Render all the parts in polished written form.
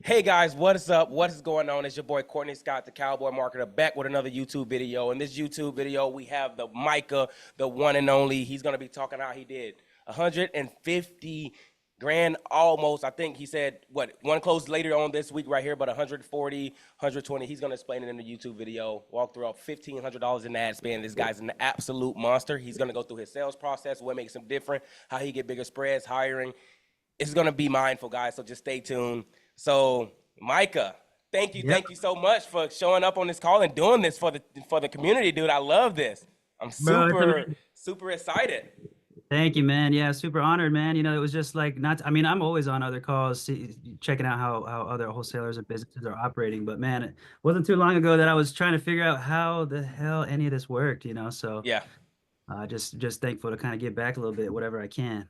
Hey guys, what is up? What is going on? It's your boy Courtney Scott, the Cowboy Marketer, back with another YouTube video. In this YouTube video, we have the Micah, the one and only. He's going to be talking how he did 150 grand almost. I think he said, what, one closed later on this week right here, but 140, 120. He's going to explain it in the YouTube video, walk through $1,500 in ad spend. This guy's an absolute monster. He's going to go through his sales process, what makes him different, how he get bigger spreads, hiring. It's going to be mindful, guys, so just stay tuned. So, Micah, Yep, thank you so much for showing up on this call and doing this for the community, dude. I love this. I'm bro. It's super amazing. super excited. Thank you, man. Yeah, super honored, man. It was just like not. I mean, I'm always on other calls, checking out how other wholesalers and businesses are operating. But man, it wasn't too long ago that I was trying to figure out how the hell any of this worked. So Yeah. just thankful to kind of give back a little bit, whatever I can.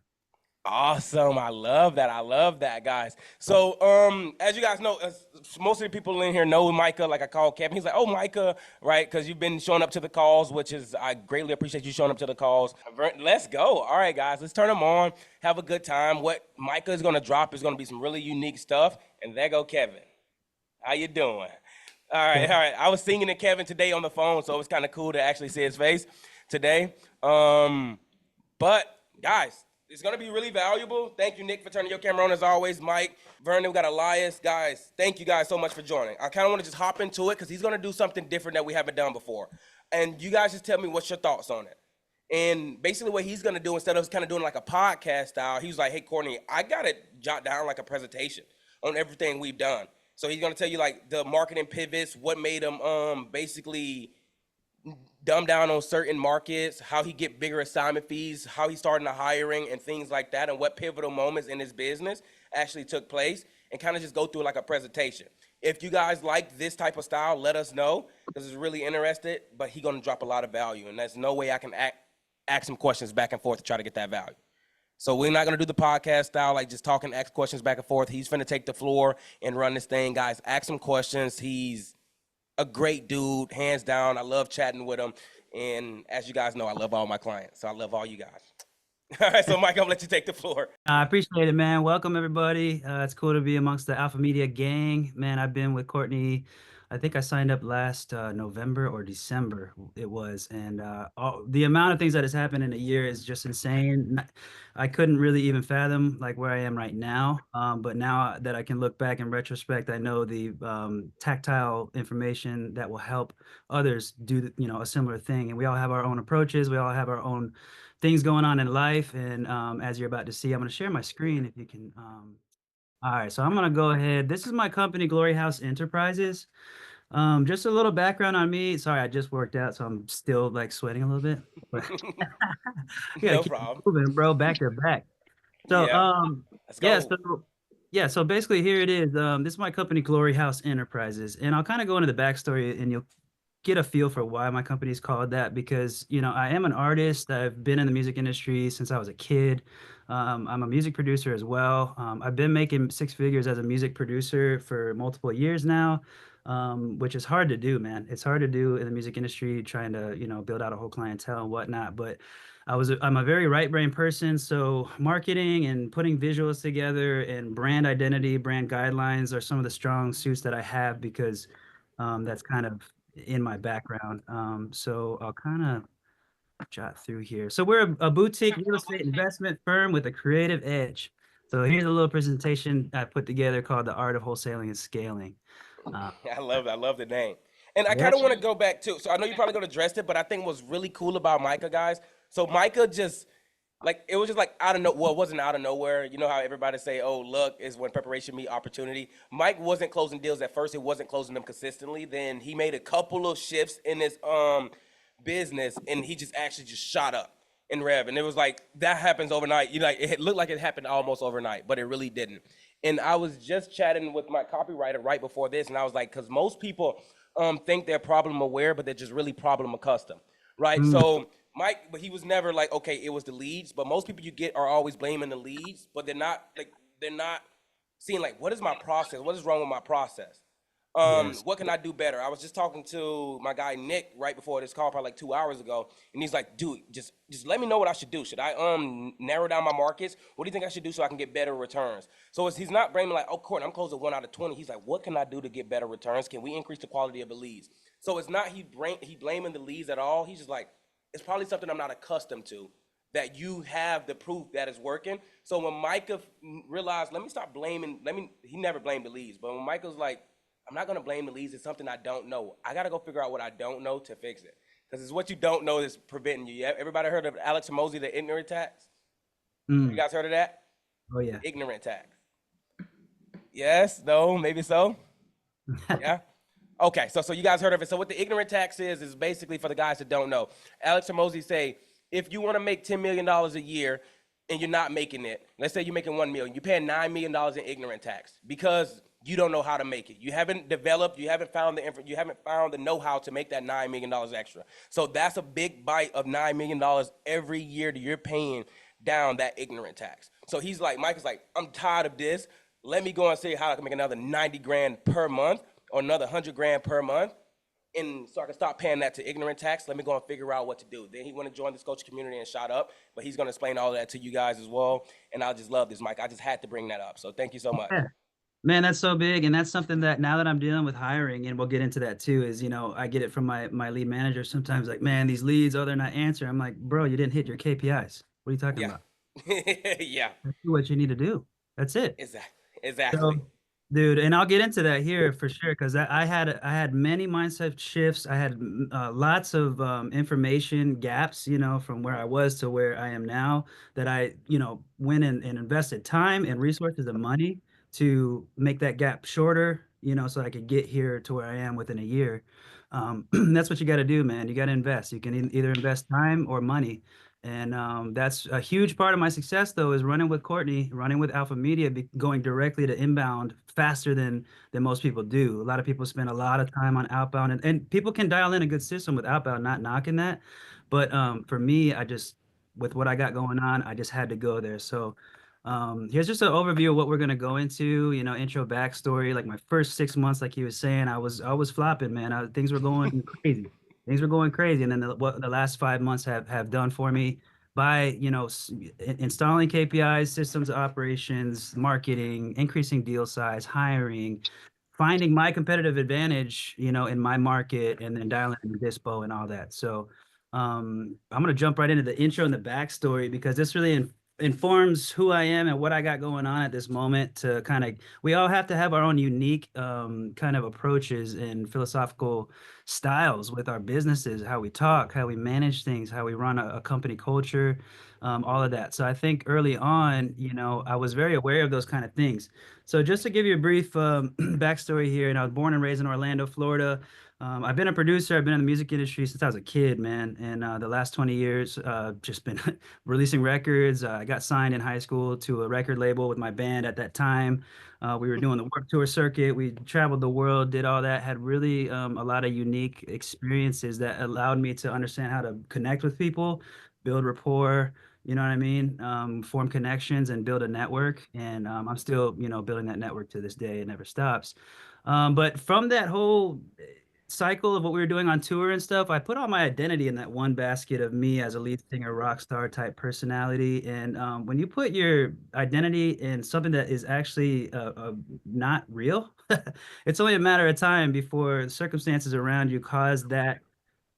Awesome. I love that. I love that, guys. So, as you guys know, most of the people in here know Micah. Like I call Kevin. He's like, "Oh, Micah," right? Because you've been showing up to the calls, which is I greatly appreciate you showing up to the calls. Let's go. All right, guys. Let's turn them on. Have a good time. What Micah is gonna drop is gonna be some really unique stuff. And there go Kevin. How you doing? All right, all right. I was singing to Kevin today on the phone, so it was kind of cool to actually see his face today. But guys, it's gonna be really valuable. Thank you, Nick, for turning your camera on as always. Mike, Vernon, we got Elias. Guys, thank you guys so much for joining. I kind of want to just hop into it because he's gonna do something different that we haven't done before. And you guys just tell me what's your thoughts on it. And basically what he's gonna do, instead of kind of doing like a podcast style, he was like, "Hey, Courtney, I gotta jot down like a presentation on everything we've done." So he's gonna tell you like the marketing pivots, what made him basically dumb down on certain markets, how he get bigger assignment fees, how he started the hiring and things like that, and what pivotal moments in his business actually took place, and kind of just go through like a presentation. If you guys like this type of style, let us know because it's really interested. But he's gonna drop a lot of value, and there's no way I can ask some questions back and forth to try to get that value. So we're not gonna do the podcast style, like just talking, ask questions back and forth. He's finna take the floor and run this thing, guys. Ask him questions. He's a great dude, hands down. I love chatting with him. And as you guys know, I love all my clients. So I love all you guys. All right, so Mike, I'm gonna let you take the floor. I appreciate it, man. Welcome everybody. It's cool to be amongst the Alpha Media gang, man. I've been with Courtney. I think I signed up last November or December it was, and the amount of things that has happened in a year is just insane. I couldn't really even fathom like where I am right now. But now that I can look back in retrospect, I know the tactile information that will help others do a similar thing. And we all have our own approaches. We all have our own things going on in life. And as you're about to see, I'm going to share my screen if you can. All right, so I'm going to go ahead. This is my company, Glory House Enterprises. Just a little background on me. Sorry, I just worked out, so I'm still like sweating a little bit. But you gotta No keep problem. moving, bro, back to back. So, Yeah, let's yeah, go. so yeah, so basically here it is. This is my company, Glory House Enterprises, and I'll kind of go into the backstory, and you'll get a feel for why my company is called that because I am an artist. I've been in the music industry since I was a kid. I'm a music producer as well. I've been making six figures as a music producer for multiple years now, which is hard to do, man. It's hard to do in the music industry, trying to build out a whole clientele and whatnot. But I'm a very right brain person, so marketing and putting visuals together and brand identity, brand guidelines are some of the strong suits that I have because that's kind of in my background. So I'll kind of jot through here. So we're a boutique real estate investment firm with a creative edge. So here's a little presentation I put together called The Art of Wholesaling and Scaling. Uh, I love it. I love the name. And I yeah. kind of want to go back too. So I know you're probably gonna address it, but I think what's really cool about Micah, guys. So Micah just like it was just like out of no, well, it wasn't out of nowhere. You know how everybody say, "Oh, luck is when preparation meet opportunity." Mike wasn't closing deals at first. He wasn't closing them consistently. Then he made a couple of shifts in his business, and he just actually just shot up in rev. And it was like that happens overnight. You know, like it looked like it happened almost overnight, but it really didn't. And I was just chatting with my copywriter right before this, and I was like, because most people think they're problem aware, but they're just really problem accustomed, right? Mm, So Mike, but he was never like, okay, it was the leads. But most people you get are always blaming the leads, but they're not seeing like, what is my process? What is wrong with my process? Yes. What can I do better? I was just talking to my guy Nick right before this call, probably like 2 hours ago, and he's like, "Dude, just let me know what I should do. Should I narrow down my markets? What do you think I should do so I can get better returns?" So he's not blaming like, "Oh, Courtney, I'm closing 1 out of 20." He's like, "What can I do to get better returns? Can we increase the quality of the leads?" So it's not he blaming the leads at all. He's just like, it's probably something I'm not accustomed to. That you have the proof that it's working. So when Micah realized, let me stop blaming. He never blamed the leads, but when Micah's like, I'm not gonna blame the leads. It's something I don't know. I gotta go figure out what I don't know to fix it. Because it's what you don't know that's preventing you. Everybody heard of Alex Hormozy, the ignorant tax? You Mm. guys heard of that? Oh yeah. The ignorant tax. Yes, no, maybe so. Yeah. Okay, so you guys heard of it. So what the ignorant tax is basically for the guys that don't know. Alex Hormozy say if you want to make $10 million a year and you're not making it, let's say you're making 1 million, you're paying $9 million in ignorant tax because you don't know how to make it. You haven't developed, you haven't found the know-how to make that $9 million extra. So that's a big bite of $9 million every year that you're paying down that ignorant tax. So he's like, Mike is like, I'm tired of this. Let me go and see how I can make another 90 grand per month or another 100 grand per month, and so I can stop paying that to ignorant tax. Let me go and figure out what to do. Then he went to join this coach community and shot up, but he's going to explain all of that to you guys as well. And I just love this, Mike. I just had to bring that up. So thank you so much. Yeah. Man, that's so big. And that's something that now that I'm dealing with hiring, and we'll get into that too, is, I get it from my lead manager sometimes like, man, these leads, oh, they're not answering. I'm like, bro, you didn't hit your KPIs. What are you talking Yeah. about? Yeah. That's what you need to do. That's it. Exactly. Exactly. So, dude, and I'll get into that here for sure because I had many mindset shifts. I had lots of information gaps, from where I was to where I am now. That I, went and invested time and resources and money to make that gap shorter, so I could get here to where I am within a year. That's what you got to do, man. You got to invest. You can either invest time or money. And that's a huge part of my success, though, is running with Courtney, running with Alpha Media, going directly to inbound faster than most people do. A lot of people spend a lot of time on outbound, and people can dial in a good system with outbound, not knocking that. But for me, with what I got going on, I just had to go there. So here's just an overview of what we're gonna go into. Intro backstory. Like my first 6 months, like he was saying, I was flopping, man. Things were going crazy. Things were going crazy, and then what the last 5 months have done for me by installing KPIs, systems, operations, marketing, increasing deal size, hiring, finding my competitive advantage, in my market, and then dialing in the dispo and all that. So I'm gonna jump right into the intro and the backstory because this really informs who I am and what I got going on at this moment. To kind of, we all have to have our own unique kind of approaches and philosophical styles with our businesses, how we talk, how we manage things, how we run a company culture, all of that. So I think early on, I was very aware of those kind of things. So just to give you a brief backstory here, and I was born and raised in Orlando, Florida. I've been a producer. I've been in the music industry since I was a kid, man. And the last 20 years, just been releasing records. I got signed in high school to a record label with my band at that time. We were doing the work tour circuit. We traveled the world, did all that, had really a lot of unique experiences that allowed me to understand how to connect with people, build rapport, you know what I mean? Form connections and build a network. And I'm still, building that network to this day. It never stops. But from that whole cycle of what we were doing on tour and stuff, I put all my identity in that one basket of me as a lead singer, rock star type personality. And when you put your identity in something that is actually not real, it's only a matter of time before the circumstances around you cause that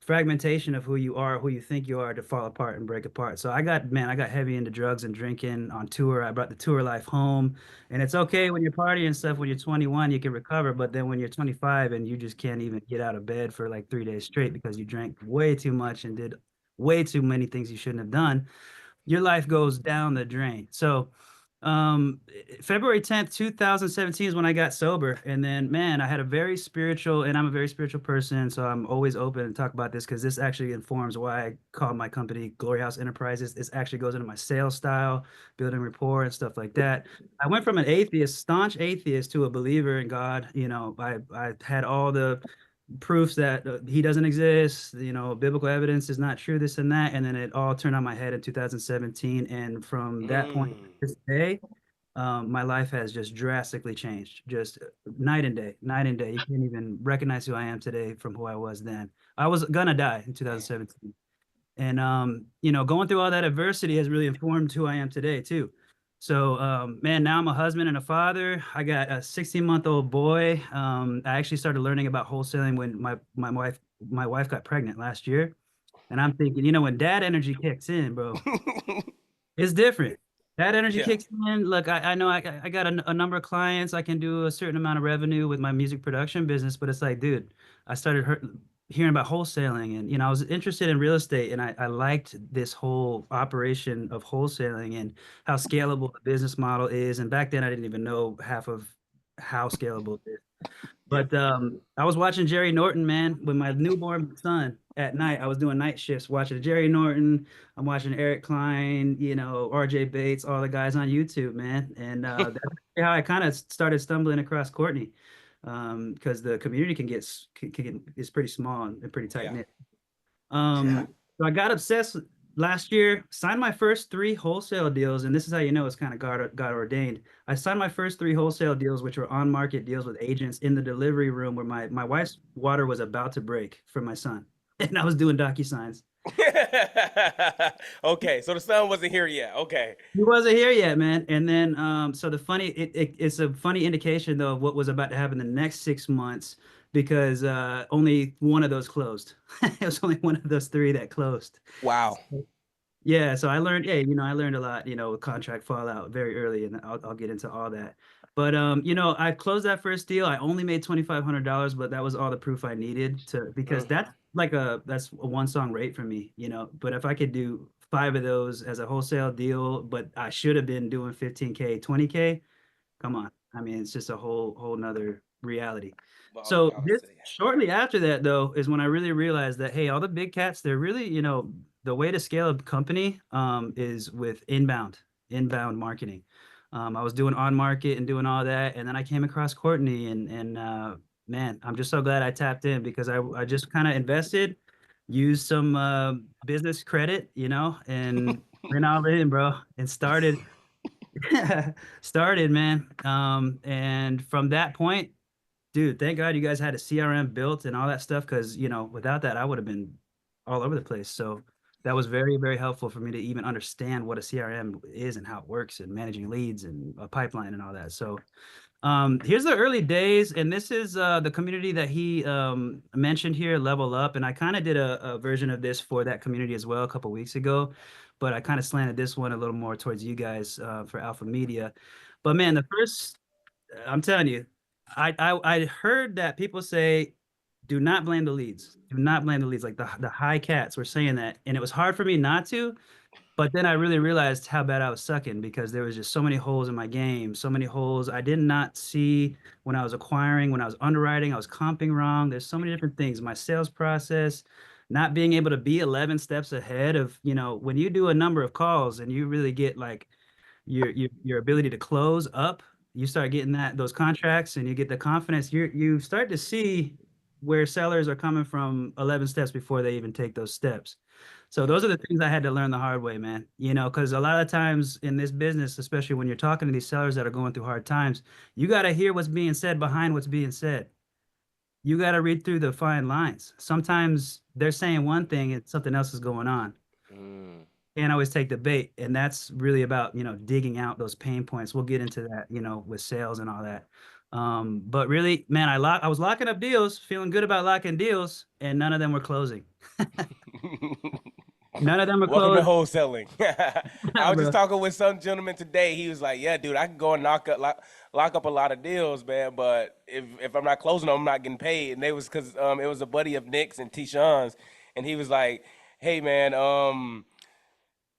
fragmentation of who you are, who you think you are, to fall apart and break apart. So I got heavy into drugs and drinking on tour. I brought the tour life home. And it's okay when you're partying and stuff, when you're 21, you can recover. But then when you're 25 and you just can't even get out of bed for like 3 days straight because you drank way too much and did way too many things you shouldn't have done, your life goes down the drain. So um February 10th, 2017 is when I got sober. And then, man, I had a very spiritual, and I'm a very spiritual person, so I'm always open to talk about this because this actually informs why I call my company Glory House Enterprises. This actually goes into my sales style, building rapport and stuff like that. I went from an atheist, staunch atheist, to a believer in God. I had all the proofs that he doesn't exist, biblical evidence is not true, this and that. And then it all turned on my head in 2017. And from that point to Mm. this day, my life has just drastically changed, just night and day, night and day. You can't even recognize who I am today from who I was then. I was gonna die in Damn. 2017. And going through all that adversity has really informed who I am today too. So man, now I'm a husband and a father. I got a 16-month-old boy. I actually started learning about wholesaling when my wife got pregnant last year. And I'm thinking, when dad energy kicks in, bro, it's different. That energy Yeah. kicks in. Look, I know I got a number of clients. I can do a certain amount of revenue with my music production business, but it's like, dude, I started hearing about wholesaling, and I was interested in real estate, and I liked this whole operation of wholesaling and how scalable the business model is. And back then, I didn't even know half of how scalable it is. Yeah. But I was watching Jerry Norton, man, with my newborn son at night. I was doing night shifts watching Jerry Norton. I'm watching Eric Klein, RJ Bates, all the guys on YouTube, man. And that's how I kind of started stumbling across Courtney, because the community is pretty small and pretty tight Yeah. knit. Yeah. So I got obsessed last year, signed my first three wholesale deals, and this is how you know it's kind of God ordained. I signed my first three wholesale deals, which were on market deals with agents in the delivery room where my wife's water was about to break for my son, and I was doing DocuSigns. Okay, so the sun wasn't here yet. Okay. He wasn't here yet, man. And then, so it's a funny indication though of what was about to happen the next 6 months because only one of those closed. It was only one of those three that closed. Wow. Yeah, so I learned, yeah, I learned a lot, with contract fallout very early, and I'll get into all that. But I closed that first deal. I only made $2,500, but that was all the proof I needed because Mm. that's a one song rate for me, But if I could do five of those as a wholesale deal, but I should have been doing 15K, 20K, come on. I mean, it's just a whole nother reality. Ball So this reality. shortly after that though is when I really realized that hey, all the big cats, they're really, the way to scale a company is with inbound marketing. I was doing on market and doing all that, and then I came across Courtney and man, I'm just so glad I tapped in because I just kind of invested, used some business credit, and went all in, bro, and started, man. And from that point, dude, thank God you guys had a CRM built and all that stuff because, without that, I would have been all over the place. So that was very, very helpful for me to even understand what a CRM is and how it works and managing leads and a pipeline and all that. So here's the early days, and this is the community that he mentioned here, Level Up, and I kind of did a version of this for that community as well a couple weeks ago, but I kind of slanted this one a little more towards you guys for Alpha Media. But man, I'm telling you, I heard that people say, do not blame the leads, do not blame the leads, like the high cats were saying that, and it was hard for me not to but then I really realized how bad I was sucking because there was just so many holes in my game, so many holes I did not see when I was acquiring, when I was underwriting, I was comping wrong. There's so many different things. My sales process, not being able to be 11 steps ahead of, when you do a number of calls and you really get like your ability to close up, you start getting those contracts and you get the confidence, you start to see where sellers are coming from 11 steps before they even take those steps. So Yeah. those are the things I had to learn the hard way, man. Because a lot of times in this business, especially when you're talking to these sellers that are going through hard times, you got to hear what's being said behind what's being said. You got to read through the fine lines. Sometimes they're saying one thing and something else is going on. Mm. Can't always take the bait, and that's really about digging out those pain points. We'll get into that with sales and all that. But really, man, I was locking up deals, feeling good about locking deals, and none of them were closing. None of them were Welcome to closed. wholesaling. I was just Bro. talking with some gentleman today. He was like, "Yeah, dude, I can go and lock up a lot of deals, man. But if I'm not closing them, I'm not getting paid." And they was because it was a buddy of Nick's and T-Sean's, and he was like, "Hey, man,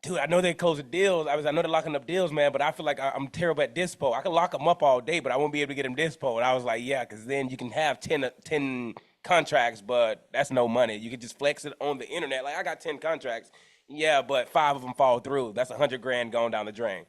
dude, I know they closing deals. I know they're locking up deals, man, but I feel like I'm terrible at dispo. I can lock them up all day, but I won't be able to get them dispo." And I was like, "Yeah, because then you can have 10 contracts, but that's no money. You could just flex it on the internet. Like I got 10 contracts, yeah, but five of them fall through. That's 100 grand going down the drain,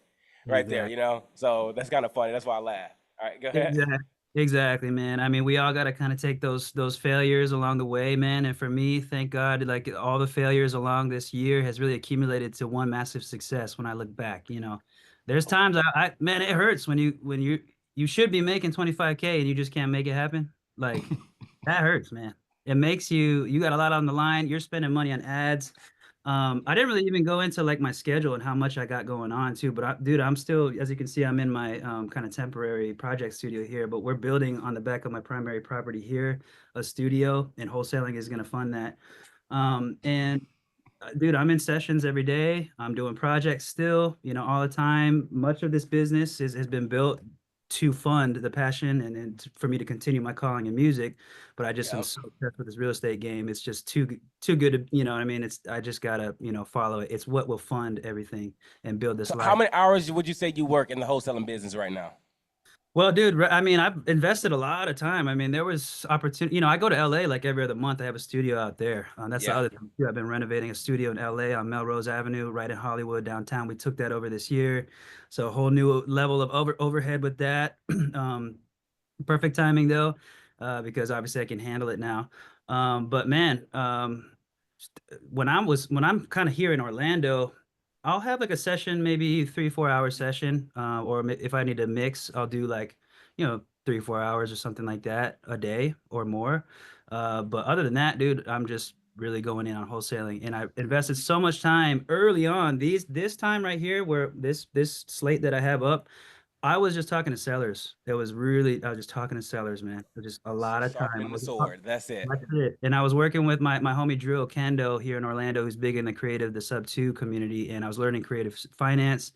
right there. Exactly. So that's kind of funny. That's why I laugh. All right, go ahead. Exactly. Exactly, man. I mean, we all got to kind of take those failures along the way, man. And for me, thank God, like all the failures along this year has really accumulated to one massive success when I look back. There's times man, it hurts when you should be making 25K and you just can't make it happen. Like that hurts, man. It makes you got a lot on the line. You're spending money on ads. I didn't really even go into like my schedule and how much I got going on too, but dude, I'm still, as you can see, I'm in my kind of temporary project studio here, but we're building on the back of my primary property here, a studio, and wholesaling is going to fund that. And dude, I'm in sessions every day. I'm doing projects still, all the time. Much of this business has been built to fund the passion and for me to continue my calling in music. But I just am Yeah. so obsessed with this real estate game. It's just too good to, you know what I mean? I just gotta, follow it. It's what will fund everything and build this So how life. many hours would you say you work in the wholesaling business right now? Well, dude, I mean, I've invested a lot of time. I mean, there was opportunity. I go to LA like every other month. I have a studio out there. That's the Yeah. other thing too. I've been renovating a studio in LA on Melrose Avenue, right in Hollywood downtown. We took that over this year, so a whole new level of overhead with that. Perfect timing though, because obviously I can handle it now. But man, when I'm kind of here in Orlando, I'll have like a session, maybe 3, 4 hour session, or if I need to mix, I'll do like 3, 4 hours or something like that a day or more. But other than that, dude, I'm just really going in on wholesaling, and I invested so much time early on. This time right here, where this slate that I have up. I was just talking to sellers. I was just talking to sellers, man. It was just a lot of time. Sharpening the sword. That's it. That's it. And I was working with my homie Drew Kendo here in Orlando, who's big in the sub two community, and I was learning creative finance.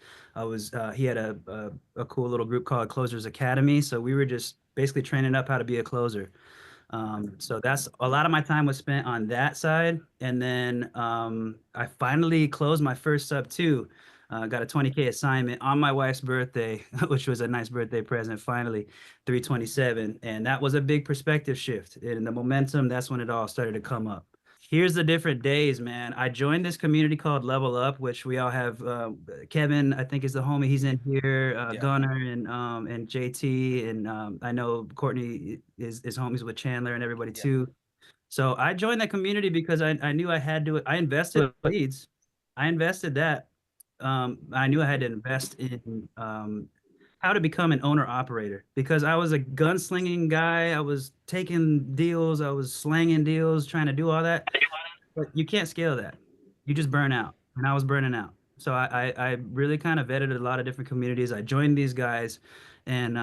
He had a cool little group called Closers Academy, so we were just basically training up how to be a closer. So that's a lot of my time was spent on that side. And then I finally closed my first sub two. Got a 20K assignment on my wife's birthday, which was a nice birthday present, finally, 327. And that was a big perspective shift. And the momentum, that's when it all started to come up. Here's the different days, man. I joined this community called Level Up, which we all have. Kevin, I think, is the homie. He's in here. Yeah. Gunner and JT, and I know Courtney is homies with Chandler and everybody Yeah. too. So I joined that community because I knew I had to. I invested leads. I invested that. I knew I had to invest in how to become an owner operator because I was a gunslinging guy. I was taking deals. I was slanging deals, trying to do all that. But you can't scale that. You just burn out. And I was burning out. So I really kind of vetted a lot of different communities. I joined these guys. And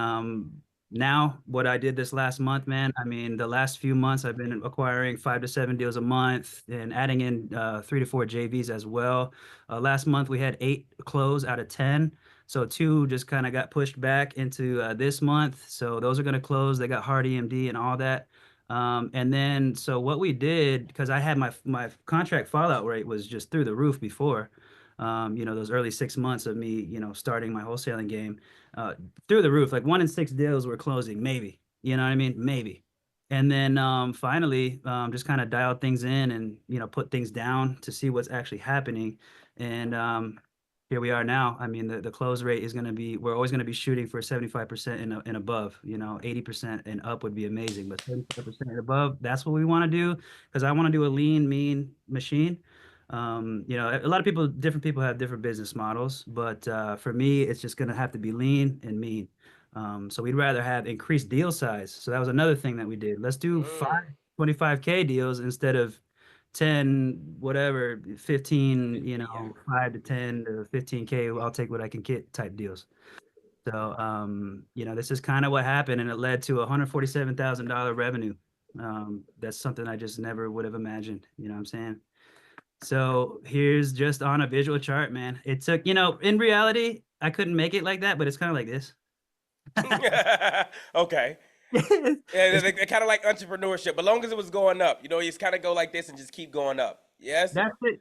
now what I did this last month, man, I mean, the last few months I've been acquiring 5 to 7 deals a month and adding in 3 to 4 JVs as well. Last month we had 8 close out of 10. So two just kind of got pushed back into this month. So those are going to close. They got hard EMD and all that. And then, so what we did, because I had my contract fallout rate was just through the roof before, those early 6 months of me, starting my wholesaling game, uh, through the roof. Like 1 in 6 deals were closing, maybe. You know what I mean? Maybe. And then finally, just kind of dialed things in and put things down to see what's actually happening. And here we are now. I mean, the close rate is going to be, we're always going to be shooting for 75% and above, 80% and up would be amazing, but 75% and above, that's what we want to do because I want to do a lean, mean machine. A lot of people, different people have different business models, but for me, it's just going to have to be lean and mean. So we'd rather have increased deal size. So that was another thing that we did. Let's do Mm. 5 25K deals instead of 10, whatever, 15, 50. 5 to 10 to 15K, I'll take what I can get type deals. So, this is kind of what happened, and it led to $147,000 revenue. That's something I just never would have imagined. You know what I'm saying? So here's just on a visual chart, man. It took, in reality, I couldn't make it like that, but it's kind of like this. Yeah. Okay. Yeah, It's, they kind of like entrepreneurship, but long as it was going up, you just kind of go like this and just keep going up. Yes. that's it.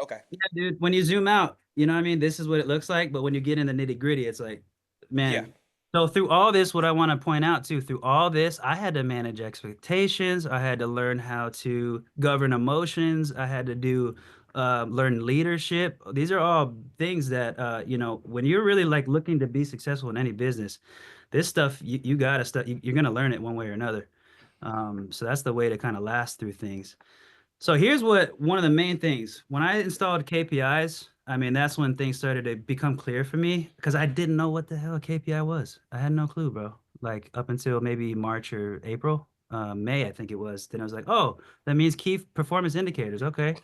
Okay. Yeah, dude, when you zoom out, you know what I mean? This is what it looks like. But when you get in the nitty gritty, it's like, Yeah. man. So through all this, what I want to point out too, through all this, I had to manage expectations. I had to learn how to govern emotions. I had to learn leadership. These are all things that, when you're really like looking to be successful in any business, this stuff, you gotta you're gonna learn it one way or another. So that's the way to kind of last through things. So here's what one of the main things when I installed KPIs. I mean, that's when things started to become clear for me because I didn't know what the hell a KPI was. I had no clue, bro. Like up until maybe March or April, May, I think it was. Then I was like, oh, that means key performance indicators. Okay.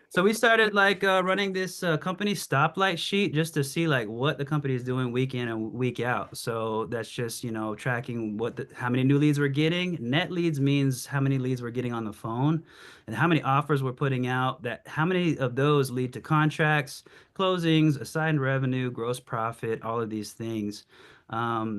So we started like running this company stoplight sheet just to see like what the company is doing week in and week out. So that's just, tracking how many new leads we're getting. Net leads means how many leads we're getting on the phone and how many offers we're putting out, that how many of those lead to contracts, closings, assigned revenue, gross profit, all of these things.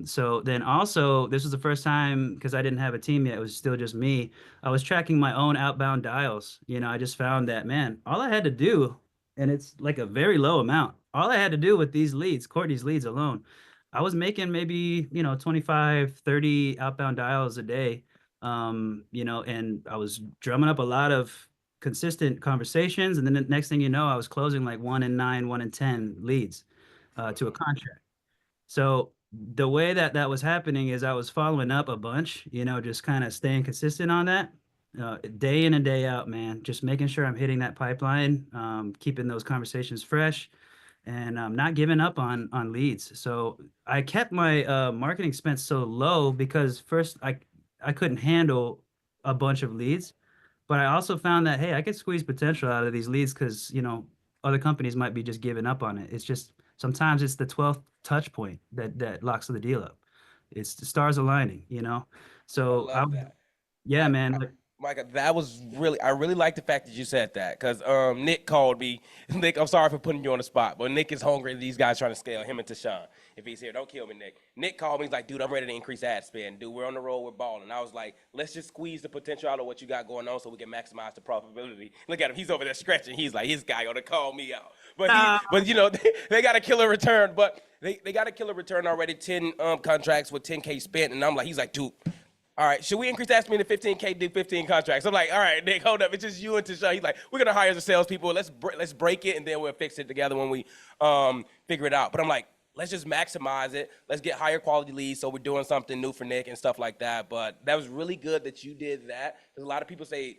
So then also this was the first time because I didn't have a team yet. It was still just me. I was tracking my own outbound dials. I just found that, man, all I had to do, and it's like a very low amount, all I had to do with these leads, Courtney's leads alone, I was making maybe, 25, 30 outbound dials a day. And I was drumming up a lot of consistent conversations. And then the next thing you know, I was closing like 1 in 9, 1 in 10 leads to a contract. So the way that that was happening is I was following up a bunch, just kind of staying consistent on that, day in and day out, man. Just making sure I'm hitting that pipeline, keeping those conversations fresh, and not giving up on leads. So I kept my marketing expense so low because first I couldn't handle a bunch of leads, but I also found that, hey, I could squeeze potential out of these leads because, other companies might be just giving up on it. It's just sometimes it's the 12th touch point that locks the deal up. It's the stars aligning. I So love that. yeah, I, man. I Micah, that was really I really like the fact that you said that because Nick called me. Nick, I'm sorry for putting you on the spot, but Nick is hungry. These guys trying to scale him and Tashawn. If he's here, don't kill me, Nick. Nick called me. He's like, dude, I'm ready to increase ad spend. Dude, we're on the road. We're balling. I was like, let's just squeeze the potential out of what you got going on so we can maximize the profitability. Look at him. He's over there stretching. He's like, his guy gonna call me out. Uh, But they got a killer return. But they got a killer return already. 10 contracts with 10K spent, and I'm like, he's like, dude. All right, should we increase that spend to 15K, do 15 contracts? I'm like, all right, Nick, hold up. It's just you and Tashawn. He's like, we're gonna hire the salespeople. Let's break it, and then we'll fix it together when we figure it out. But I'm like, let's just maximize it. Let's get higher quality leads, so we're doing something new for Nick and stuff like that. But that was really good that you did that because a lot of people say,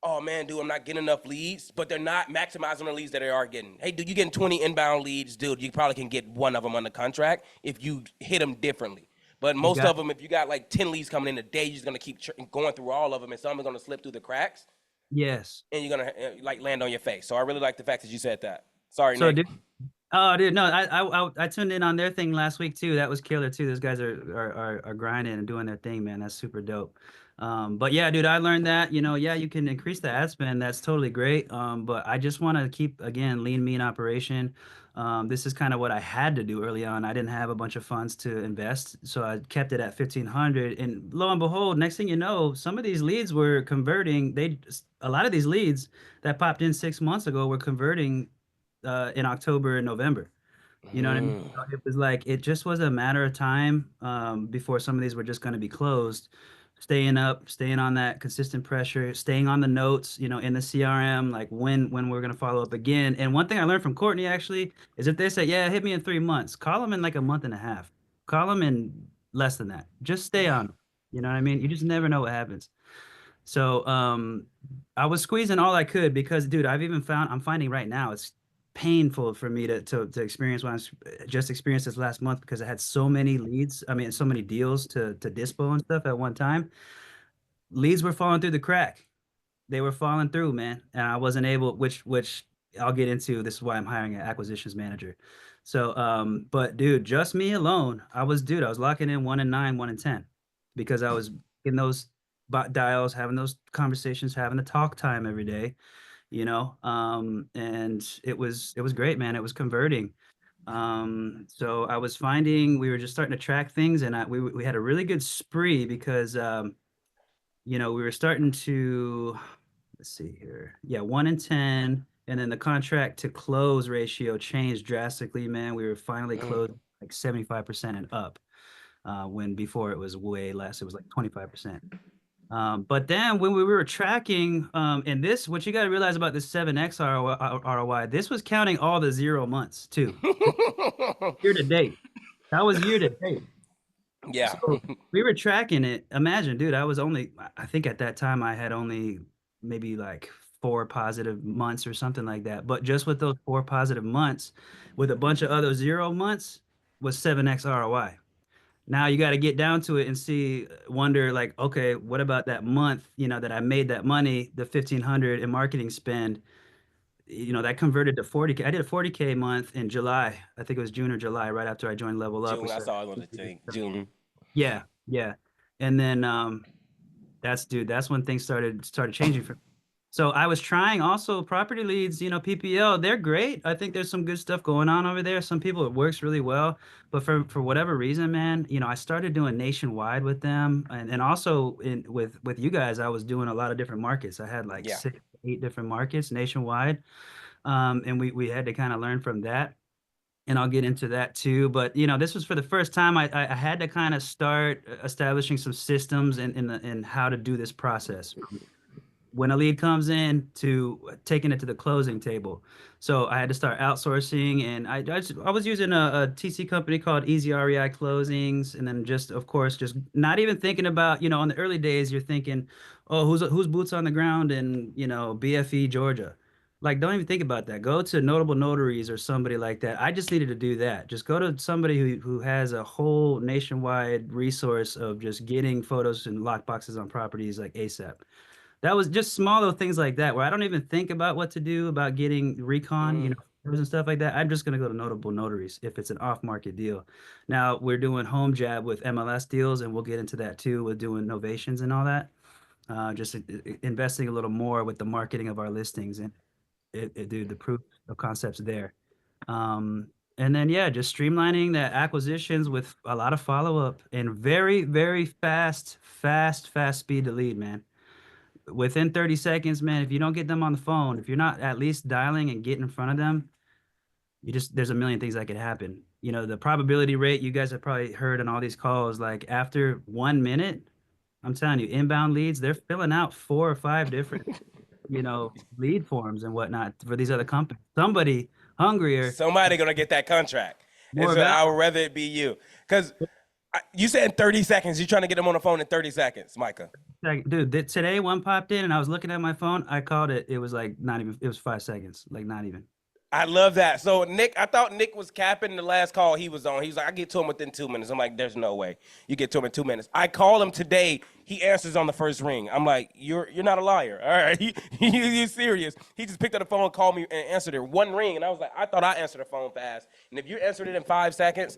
oh man, dude, I'm not getting enough leads, but they're not maximizing the leads that they are getting. Hey, dude, you're getting 20 inbound leads, dude. You probably can get one of them under contract if you hit them differently. But you most got of them, if you got like 10 leads coming in a day, you're just gonna keep going through all of them, and some are gonna slip through the cracks, yes. and you're gonna like land on your face. So I really like the fact that you said that. Sorry, So Nick. dude, oh, dude, no, I tuned in on their thing last week too. That was killer too. Those guys are grinding and doing their thing, man. That's super dope. But yeah, dude, I learned that, yeah, you can increase the ad spend. That's totally great. But I just want to keep again lean, mean operation. This is kind of what I had to do early on. I didn't have a bunch of funds to invest, so I kept it at 1,500. And lo and behold, next thing you know, some of these leads were converting. A lot of these leads that popped in 6 months ago were converting in October and November. You know what I mean? Mm. So it was like it just was a matter of time before some of these were just going to be closed. Staying up, staying on that consistent pressure, staying on the notes, in the CRM, like when we're going to follow up again. And one thing I learned from Courtney actually is if they say, "Yeah, hit me in 3 months," call them in like a month and a half. Call them in less than that. Just stay Yeah. on 'em. You know what I mean? You just never know what happens. So I was squeezing all I could because, dude, I'm finding right now it's painful for me to experience what just experienced this last month because I had so many leads. I mean, so many deals to dispo and stuff at one time. Leads were falling through the crack. They were falling through, man, and I wasn't able. Which I'll get into. This is why I'm hiring an acquisitions manager. So, but dude, just me alone, I was locking in 1 in 9, 1 in 10, because I was in those dials, having those conversations, having the talk time every day, and it was great, man. It was converting. So I was finding we were just starting to track things, and we had a really good spree because we were starting to, let's see here. Yeah, 1 in 10. And then the contract to close ratio changed drastically, man. We were finally Mm. closed like 75% and up, when before it was way less. It was like 25%. But then when we were tracking, and this, what you got to realize about this 7X ROI, this was counting all the 0 months too. Year to date. That was year to date. Yeah. So we were tracking it. Imagine, dude, I think at that time I had only maybe like four positive months or something like that. But just with those four positive months, with a bunch of other 0 months, was 7x ROI. Now you got to get down to it and see, wonder like, okay, what about that month, that I made that money, the 1,500 in marketing spend, that converted to 40K. I did a 40K month in July. I think it was June or July, right after I joined Level Up. We June. I started. saw it on the thing. June. Yeah, yeah. And then that's when things started changing for me. So I was trying also property leads, PPL, they're great. I think there's some good stuff going on over there. Some people it works really well, but for whatever reason, man, I started doing nationwide with them, and also with you guys, I was doing a lot of different markets. I had like Yeah. 6, 8 different markets nationwide. And we had to kind of learn from that, and I'll get into that too. But this was for the first time I had to kind of start establishing some systems in how to do this process when a lead comes in to taking it to the closing table. So I had to start outsourcing, and I was using a TC company called Easy REI Closings, and then just of course just not even thinking about, in the early days you're thinking, oh, who's boots on the ground in, BFE Georgia. Like, don't even think about that. Go to Notable Notaries or somebody like that. I just needed to do that. Just go to somebody who has a whole nationwide resource of just getting photos and lock boxes on properties like ASAP. That was just small little things like that where I don't even think about what to do about getting recon, Mm. and stuff like that. I'm just gonna go to Notable Notaries if it's an off-market deal. Now we're doing home jab with MLS deals, and we'll get into that too with doing novations and all that. Just investing a little more with the marketing of our listings, and dude, the proof of concepts there. Um, and then yeah, just streamlining the acquisitions with a lot of follow-up and very, very fast speed to lead, man. Within 30 seconds, man, if you don't get them on the phone, if you're not at least dialing and getting in front of them, there's a million things that could happen. The probability rate you guys have probably heard on all these calls, like after 1 minute, I'm telling you, inbound leads, they're filling out 4 or 5 different, lead forms and whatnot for these other companies. Somebody hungrier, Somebody gonna get that contract, and more so I value. would rather it be you, because you said in 30 seconds. You're trying to get them on the phone in 30 seconds, Micah. Like, dude, today one popped in and I was looking at my phone. I called it. It was like not even, it was 5 seconds, like not even. I love that. So Nick, I thought Nick was capping the last call he was on. He was like, I get to him within 2 minutes. I'm like, there's no way you get to him in 2 minutes. I call him today. He answers on the first ring. I'm like, you're not a liar. All right, he's serious. He just picked up the phone, called me, and answered it. One ring, and I was like, I thought I answered the phone fast. And if you answered it in 5 seconds,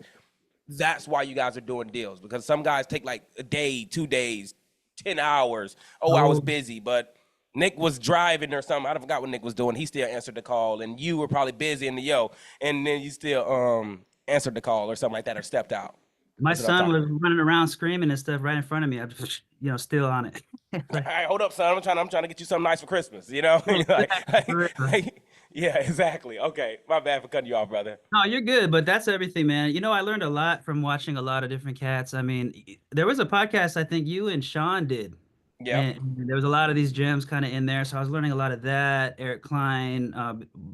that's why you guys are doing deals, because some guys take like a day, 2 days, 10 hours. Oh, I was Oh, busy, but Nick was driving or something. I forgot what Nick was doing. He still answered the call, and you were probably busy in the and then you still answered the call or something like that, or stepped out. my That's what I'm son talking was about. running around screaming and stuff right in front of me. I'm just, still on it. All Like, right, hold up, son. I'm trying to get you something nice for Christmas. oh, for real. Yeah, exactly. Okay, my bad for cutting you off, brother. No, you're good, but that's everything, man. I learned a lot from watching a lot of different cats. I mean, there was a podcast I think you and Sean did, Yep, and there was a lot of these gems kind of in there. So I was learning a lot of that. Eric Klein,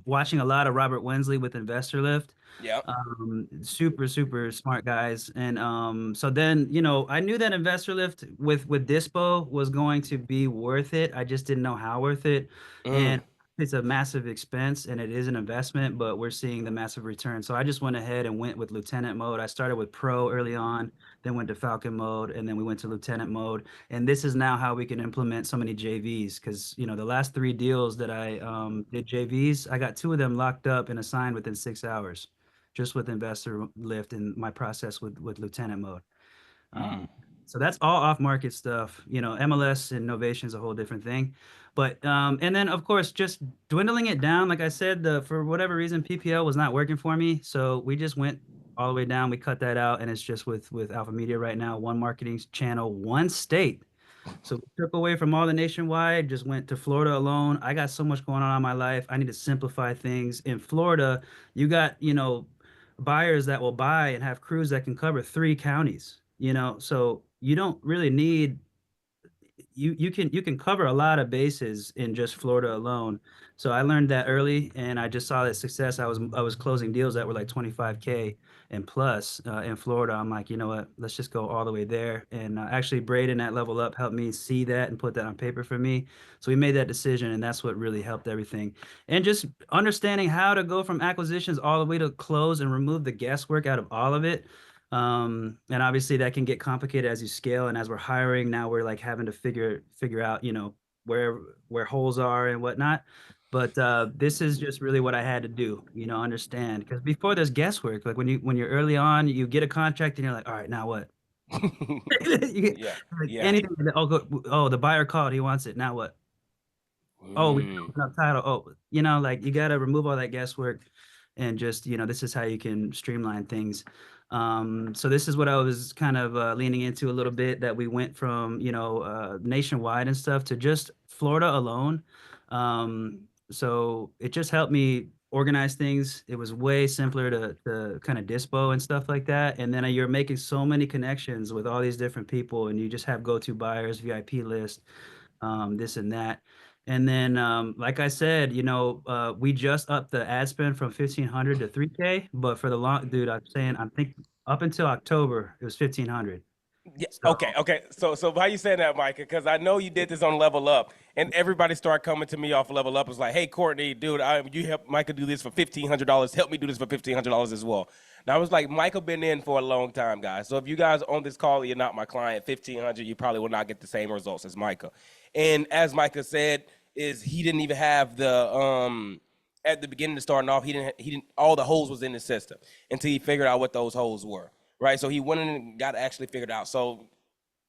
watching a lot of Robert Wensley with Investor Lift. yep. Super, super smart guys. And so then, I knew that Investor Lift with Dispo was going to be worth it. I just didn't know how worth it. Mm, And it's a massive expense and it is an investment, but we're seeing the massive return. So I just went ahead and went with Lieutenant mode. I started with Pro early on, then went to Falcon mode, and then we went to Lieutenant mode. And this is now how we can implement so many JVs. Because, the last 3 deals that I did JVs, I got 2 of them locked up and assigned within 6 hours just with Investor Lift and my process with Lieutenant mode. mm. Um, so that's all off market stuff. MLS and Novation is a whole different thing. But and then of course just dwindling it down. Like I said, for whatever reason PPL was not working for me, so we just went all the way down. We cut that out, and it's just with Alpha Media right now. One marketing channel, one state. So we took away from all the nationwide, just went to Florida alone. I got so much going on in my life. I need to simplify things. In Florida, you got, buyers that will buy and have crews that can cover 3 counties, so you don't really need, you can cover a lot of bases in just Florida alone. So I learned that early, and I just saw that success. I was closing deals that were like 25K and plus in Florida. I'm like, you know what? Let's just go all the way there. And actually, Braden at Level Up helped me see that and put that on paper for me. So we made that decision, and that's what really helped everything. And just understanding how to go from acquisitions all the way to close and remove the guesswork out of all of it. And obviously that can get complicated as you scale. And as we're hiring now, we're like having to figure out, where holes are and whatnot. But this is just really what I had to do, understand. Because before there's guesswork, like when you're early on, you get a contract and you're like, all right, now what? You get, Yeah, like yeah. anything. Oh, the buyer called, he wants it. Now what? Oh, we Mm. open up title. Oh, like you got to remove all that guesswork and just, this is how you can streamline things. So this is what I was kind of leaning into a little bit, that we went from, nationwide and stuff to just Florida alone. So it just helped me organize things. It was way simpler to kind of dispo and stuff like that. And then you're making so many connections with all these different people, and you just have go-to buyers, VIP list, this and that. And then, like I said, we just upped the ad spend from 1,500 to 3K, but for the long, dude, I'm saying, I think up until October, it was 1,500. Yeah. So, Okay. Okay. So why you saying that, Micah? Because I know you did this on Level Up, and everybody started coming to me off Level Up. Was like, "Hey, Courtney, dude, you help Micah do this for $1,500. Help me do this for $1,500 as well." And I was like, Micah been in for a long time, guys. So if you guys on this call, you're not my client, 1,500, you probably will not get the same results as Micah. And as Micah said, is he didn't even have the at the beginning of starting off, he didn't all the holes was in the system until he figured out what those holes were, right? So he went in and got actually figured out. So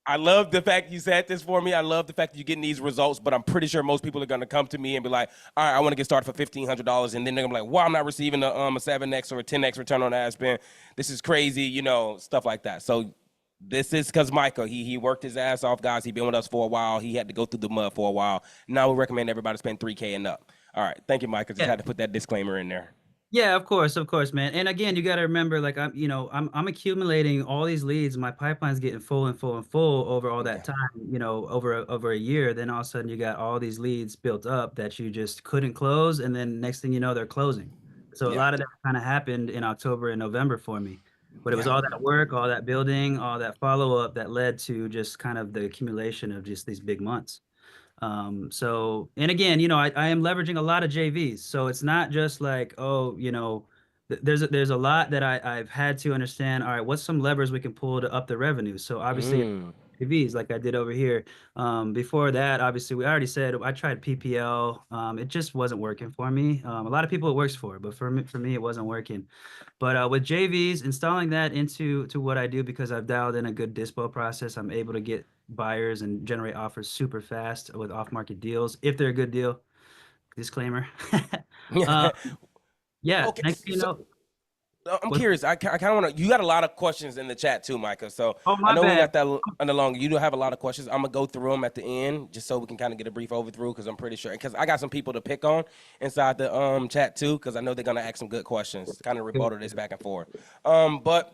I love the fact you said this for me. I love the fact that you're getting these results, but I'm pretty sure most people are going to come to me and be like, all right, I want to get started for $1,500. And then they're going to be like, well, I'm not receiving a 7X or a 10X return on ad spend. This is crazy, stuff like that. So this is because Micah, he worked his ass off, guys. He been with us for a while. He had to go through the mud for a while. Now we recommend everybody spend 3K and up. All right. Thank you, Micah. Just yeah. had to put that disclaimer in there. Yeah, of course, man. And again, you got to remember, like I'm accumulating all these leads. My pipeline's getting full and full and full over all that Okay. time. Over a year. Then all of a sudden, you got all these leads built up that you just couldn't close, and then next thing you know, they're closing. So a Yeah. lot of that kind of happened in October and November for me. But it was Yeah. all that work, all that building, all that follow up that led to just kind of the accumulation of just these big months. And again, I am leveraging a lot of JVs. So it's not just like, oh, there's a lot that I've had to understand. All right, what's some levers we can pull to up the revenue? So obviously Mm. JVs like I did over here. Before that, obviously we already said I tried PPL. It just wasn't working for me. A lot of people it works for, but for me it wasn't working. But with JVs, installing that into what I do, because I've dialed in a good dispo process, I'm able to get buyers and generate offers super fast with off-market deals if they're a good deal. Disclaimer. uh, yeah, Okay. next thing you So know, I'm what? curious. I kind of want to. You got a lot of questions in the chat too, Micah. So Oh, I my know we bad. got that under long. You do have a lot of questions. I'm gonna go through them at the end, just so we can kind of get a brief overview. Because I'm pretty sure. Because I got some people to pick on inside the chat too. Because I know they're gonna ask some good questions, kind of rebuttal this back and forth. But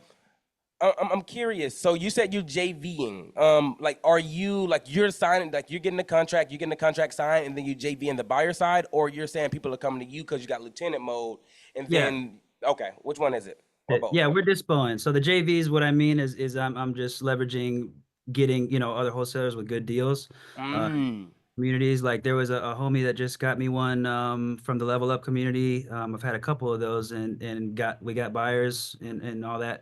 I'm curious. So you said you're JVing. Like, are you like you're signing, like you're getting the contract signed, and then you JVing the buyer side, or you're saying people are coming to you because you got lieutenant mode, and Yeah, then okay, which one is it, or both? yeah, we're dispoing. So the JVs, what I mean is I'm just leveraging getting other wholesalers with good deals. Uh, Mm. Communities. Like there was a homie that just got me one from the Level Up community. I've had a couple of those, and we got buyers and all that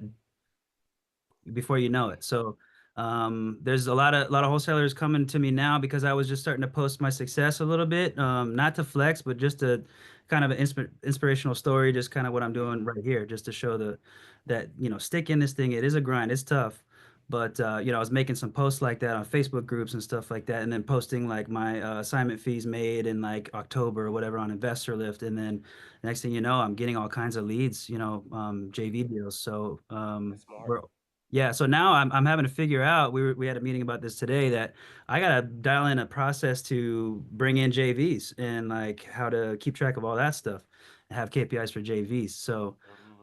before you know it. So there's a lot of wholesalers coming to me now because I was just starting to post my success a little bit, not to flex, but just a kind of an inspirational story, just kind of what I'm doing right here, just to show that stick in this thing. It is a grind. It's tough. But I was making some posts like that on Facebook groups and stuff like that, and then posting like my assignment fees made in like October or whatever on Investor Lift, and then next thing you know, I'm getting all kinds of leads, JV deals. So That's smart. we're yeah, so now I'm having to figure out. We had a meeting about this today, that I gotta dial in a process to bring in JVs and like how to keep track of all that stuff and have KPIs for JVs. So,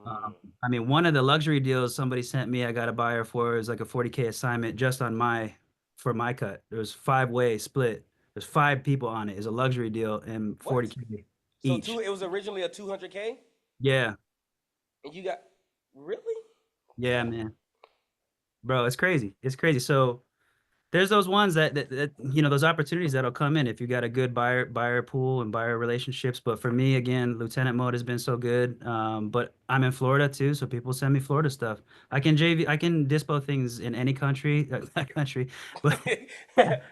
Mm. I mean, one of the luxury deals somebody sent me, I got a buyer for, is like a 40K assignment just on my for my cut. There was five-way split. There's five people on it. It's a luxury deal and What? 40K So two, each. it was originally a 200K, Yeah, and you got really? yeah, man, bro, it's crazy. It's crazy. So there's those ones that those opportunities that'll come in if you got a good buyer pool and buyer relationships. But for me, again, Lieutenant mode has been so good. But I'm in Florida too, so people send me Florida stuff. I can dispo things in any country, not country, but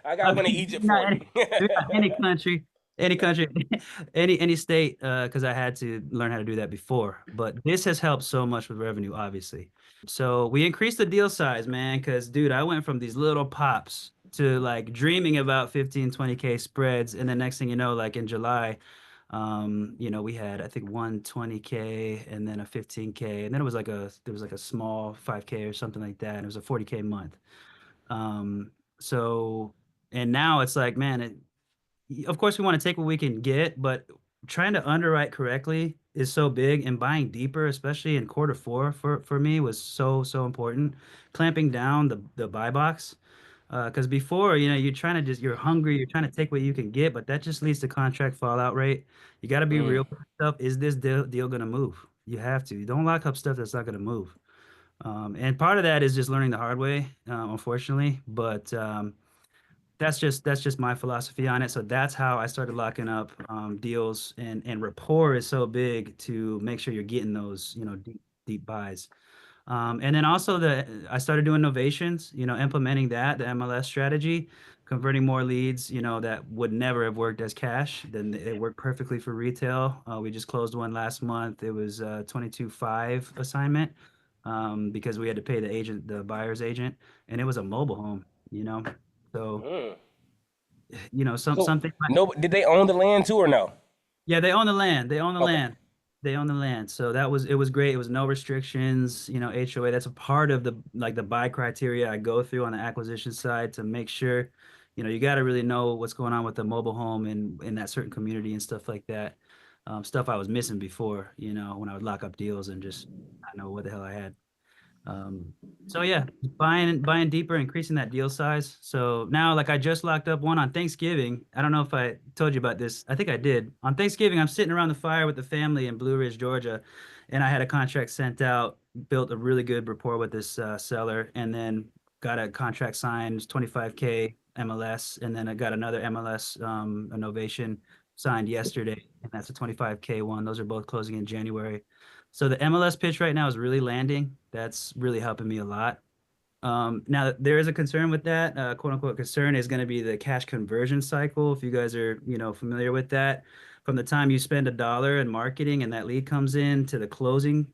I got I one in mean, Egypt not for you. any country, any state, because I had to learn how to do that before. But this has helped so much with revenue, obviously. So we increased the deal size, man, because dude, I went from these little pops to like dreaming about 15, 20K spreads. And the next thing you know, like in July, we had I think one 20K and then a 15K, and then there was like a small 5K or something like that. And it was a 40K month. Um, so and now it's like, man, of course we want to take what we can get, but trying to underwrite correctly is so big, and buying deeper, especially in quarter four for me was so important. Clamping down the buy box. Because before, you're trying to you're hungry, you're trying to take what you can get, but that just leads to contract fallout rate. You got to be Mm, real with yourself. Is this deal going to move? You have to. You don't lock up stuff that's not going to move. And part of that is just learning the hard way, unfortunately. But that's just my philosophy on it. So that's how I started locking up deals, and rapport is so big to make sure you're getting those, deep buys. And then also I started doing novations, implementing the MLS strategy, converting more leads, that would never have worked as cash. Then it worked perfectly for retail. We just closed one last month. It was a 22.5 assignment, because we had to pay the buyer's agent, and it was a mobile home, you know. So, mm. So something. no, did they own the land too or no? Yeah, they own the land. They own the Okay. land. They own the land. So it was great. It was no restrictions, HOA. That's a part of the buy criteria I go through on the acquisition side to make sure, you got to really know what's going on with the mobile home and in that certain community and stuff like that. Stuff I was missing before, when I would lock up deals and just not know what the hell I had. Um, so yeah, buying deeper, increasing that deal size. So now, like I just locked up one on Thanksgiving. I don't know if I told you about this. I think I did. On Thanksgiving, I'm sitting around the fire with the family in Blue Ridge, Georgia, and I had a contract sent out, built a really good rapport with this seller, and then got a contract signed, it was 25K MLS, and then I got another MLS, a novation signed yesterday, and that's a 25K one. Those are both closing in January. So the MLS pitch right now is really landing. That's really helping me a lot. Now there is a concern with that, quote unquote concern is going to be the cash conversion cycle. If you guys are, familiar with that, from the time you spend $1 in marketing and that lead comes in to the closing,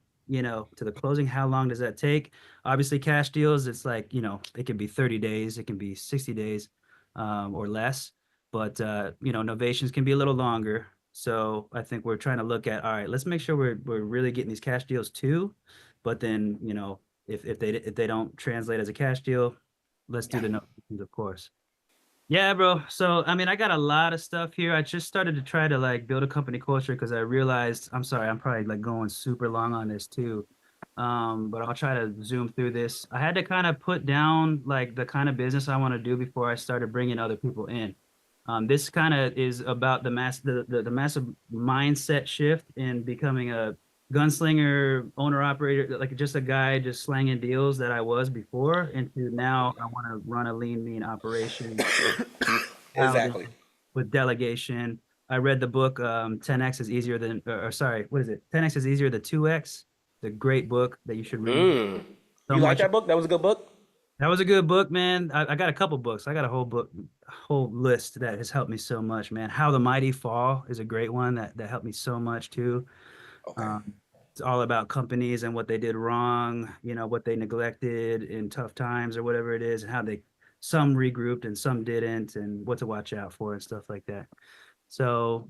how long does that take? Obviously, cash deals, it's like, it can be 30 days, it can be 60 days, or less, but novations can be a little longer. So I think we're trying to look at, all right, let's make sure we're really getting these cash deals too, but then, if they don't translate as a cash deal, let's do the notifications, of course. Yeah, bro. So, I mean, I got a lot of stuff here. I just started to try to like build a company culture because I realized, I'm sorry, I'm probably like going super long on this too. But I'll try to zoom through this. I had to kind of put down like the kind of business I want to do before I started bringing other people in. This kind of is about the massive mindset shift in becoming a gunslinger, owner operator, like just a guy just slanging deals that I was before, into now I want to run a lean, mean operation out Exactly. with delegation. I read the book 10x is easier than, or sorry, what is it? 10x is easier than 2x. The great book that you should read. Mm. So You like much. that book? That was a good book. That was a good book, man. I got a couple books. I got a whole list that has helped me so much, man. How the Mighty Fall is a great one that helped me so much too. Okay. Um, it's all about companies and what they did wrong, what they neglected in tough times or whatever it is, and how they some regrouped and some didn't, and what to watch out for and stuff like that. So,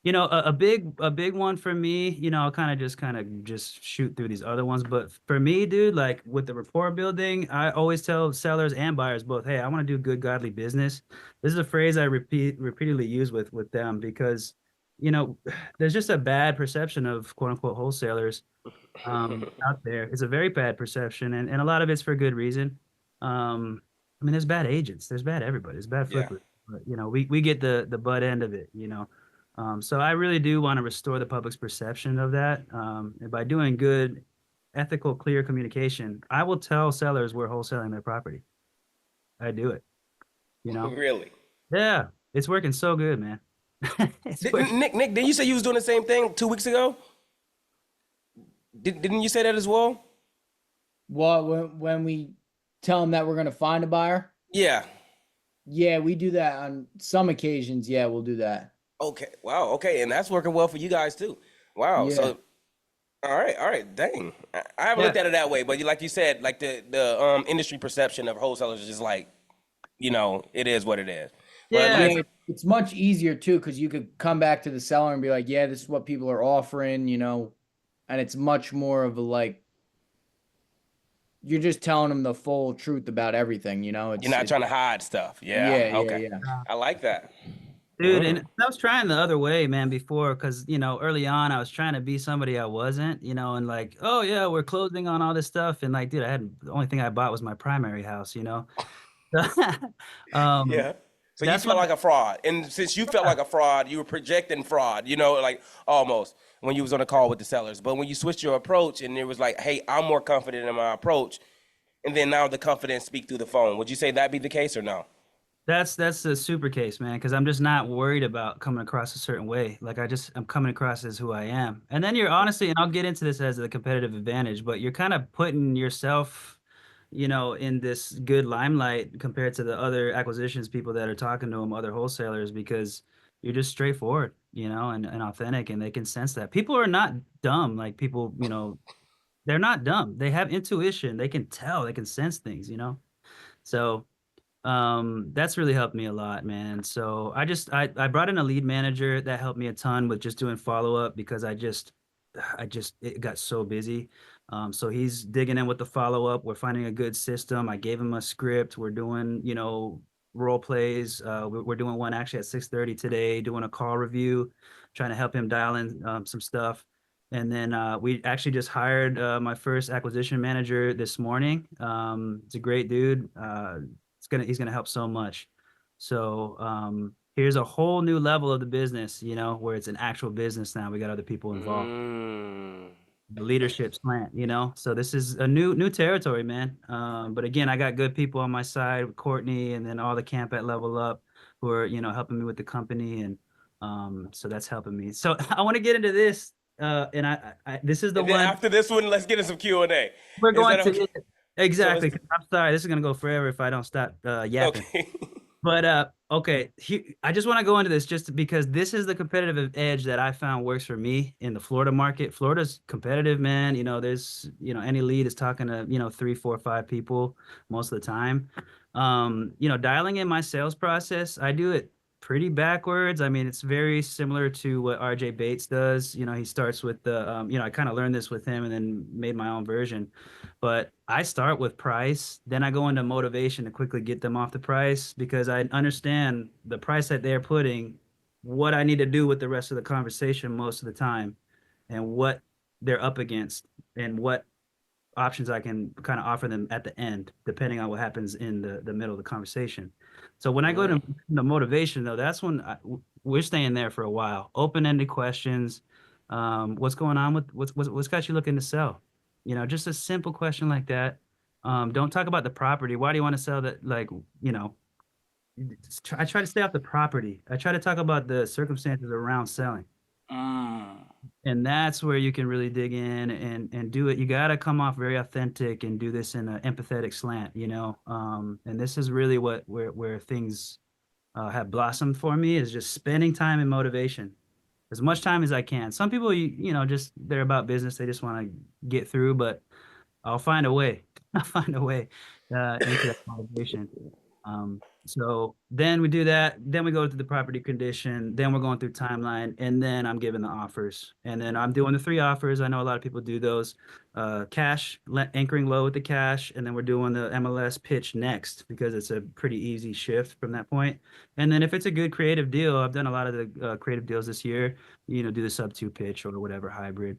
a big one for me, I'll kind of just shoot through these other ones. But for me, dude, like with the rapport building, I always tell sellers and buyers both, hey, I want to do good, godly business. This is a phrase I repeatedly use with them because, you know, there's just a bad perception of quote unquote wholesalers out there. It's a very bad perception, and a lot of it's for good reason. Um, I mean, there's bad agents, there's bad everybody, there's bad Yeah. flippers, but we get the butt end of it. So I really do want to restore the public's perception of that. And by doing good, ethical, clear communication, I will tell sellers we're wholesaling their property. I do it, you know. Really? Yeah, it's working so good, man. It's working. Nick, didn't you say you was doing the same thing 2 weeks ago? Didn't you say that as well? Well, when we tell them that we're going to find a buyer, Yeah. yeah, we do that on some occasions. Yeah, we'll do that. Okay. Wow. Okay, and that's working well for you guys too. Wow. Yeah. So, all right, all right. Dang, I haven't Yeah, looked at it that way, but like you said, like the industry perception of wholesalers is just like, it is what it is. But yeah, Yeah, it's much easier too because you could come back to the seller and be like, "Yeah, this is what people are offering," and it's much more of a like you're just telling them the full truth about everything. you're not trying to hide stuff. Yeah. yeah, yeah, Okay. yeah. I like that. dude. And I was trying the other way, man, before, because early on I was trying to be somebody I wasn't, and like, oh yeah, we're closing on all this stuff, and like, dude, the only thing I bought was my primary house. um, Yeah. So you that's felt what. like a fraud, and since you felt like a fraud, you were projecting fraud. Like almost when you was on a call with the sellers. But when you switched your approach, and it was like, "Hey, I'm more confident in my approach," and then now the confidence speak through the phone. Would you say that be the case or no? That's a super case, man, because I'm just not worried about coming across a certain way. Like I'm coming across as who I am. And then you're honestly, and I'll get into this as a competitive advantage, but you're kind of putting yourself, in this good limelight compared to the other acquisitions people that are talking to them, other wholesalers, because you're just straightforward, and authentic, and they can sense that. People are not dumb. Like people, they're not dumb. They have intuition. They can tell, they can sense things. So that's really helped me a lot, man. So I brought in a lead manager that helped me a ton with just doing follow up because I just it got so busy. So he's digging in with the follow up. We're finding a good system. I gave him a script. We're doing, role plays. We're doing one actually at 6:30 today, doing a call review, trying to help him dial in some stuff. And then we actually just hired my first acquisition manager this morning. It's a great dude. He's gonna help so much. So here's a whole new level of the business, where it's an actual business now. We got other people involved. Mm. The leadership slant. So this is a new territory, man. But again, I got good people on my side, with Courtney, and then all the camp at Level Up, who are helping me with the company, and so that's helping me. So I want to get into this, and this is the And then one after this one, let's get in some Q&A. we're Is going that okay? to. So let's. Exactly. 'Cause I'm sorry, this is gonna go forever if I don't stop yapping. Okay. But okay, I just want to go into this just because this is the competitive edge that I found works for me in the Florida market. Florida's competitive, man. There's any lead is talking to three, four, five people most of the time. Dialing in my sales process, I do it pretty backwards. I mean, it's very similar to what RJ Bates does. He starts with the I kind of learned this with him and then made my own version. But I start with price, then I go into motivation to quickly get them off the price because I understand the price that they're putting, what I need to do with the rest of the conversation most of the time, and what they're up against, and what options I can kind of offer them at the end, depending on what happens in the middle of the conversation. So when I go to Mm. the motivation, though, that's when we're staying there for a while. Open-ended questions. What's going on with what's got you looking to sell? Just a simple question like that. Don't talk about the property. Why do you want to sell that? Like, I try to stay off the property. I try to talk about the circumstances around selling. Mm. And that's where you can really dig in and do it. You got to come off very authentic and do this in an empathetic slant. And this is really where things have blossomed for me is just spending time in motivation, as much time as I can. Some people, just they're about business. They just want to get through, but I'll find a way. I'll find a way into that motivation. So then we do that. Then we go to the property condition. Then we're going through timeline, and then I'm giving the offers. And then I'm doing the three offers. I know a lot of people do those. Cash, anchoring low with the cash, and then we're doing the MLS pitch next because it's a pretty easy shift from that point. And then if it's a good creative deal, I've done a lot of the creative deals this year. Do the sub two pitch or whatever hybrid.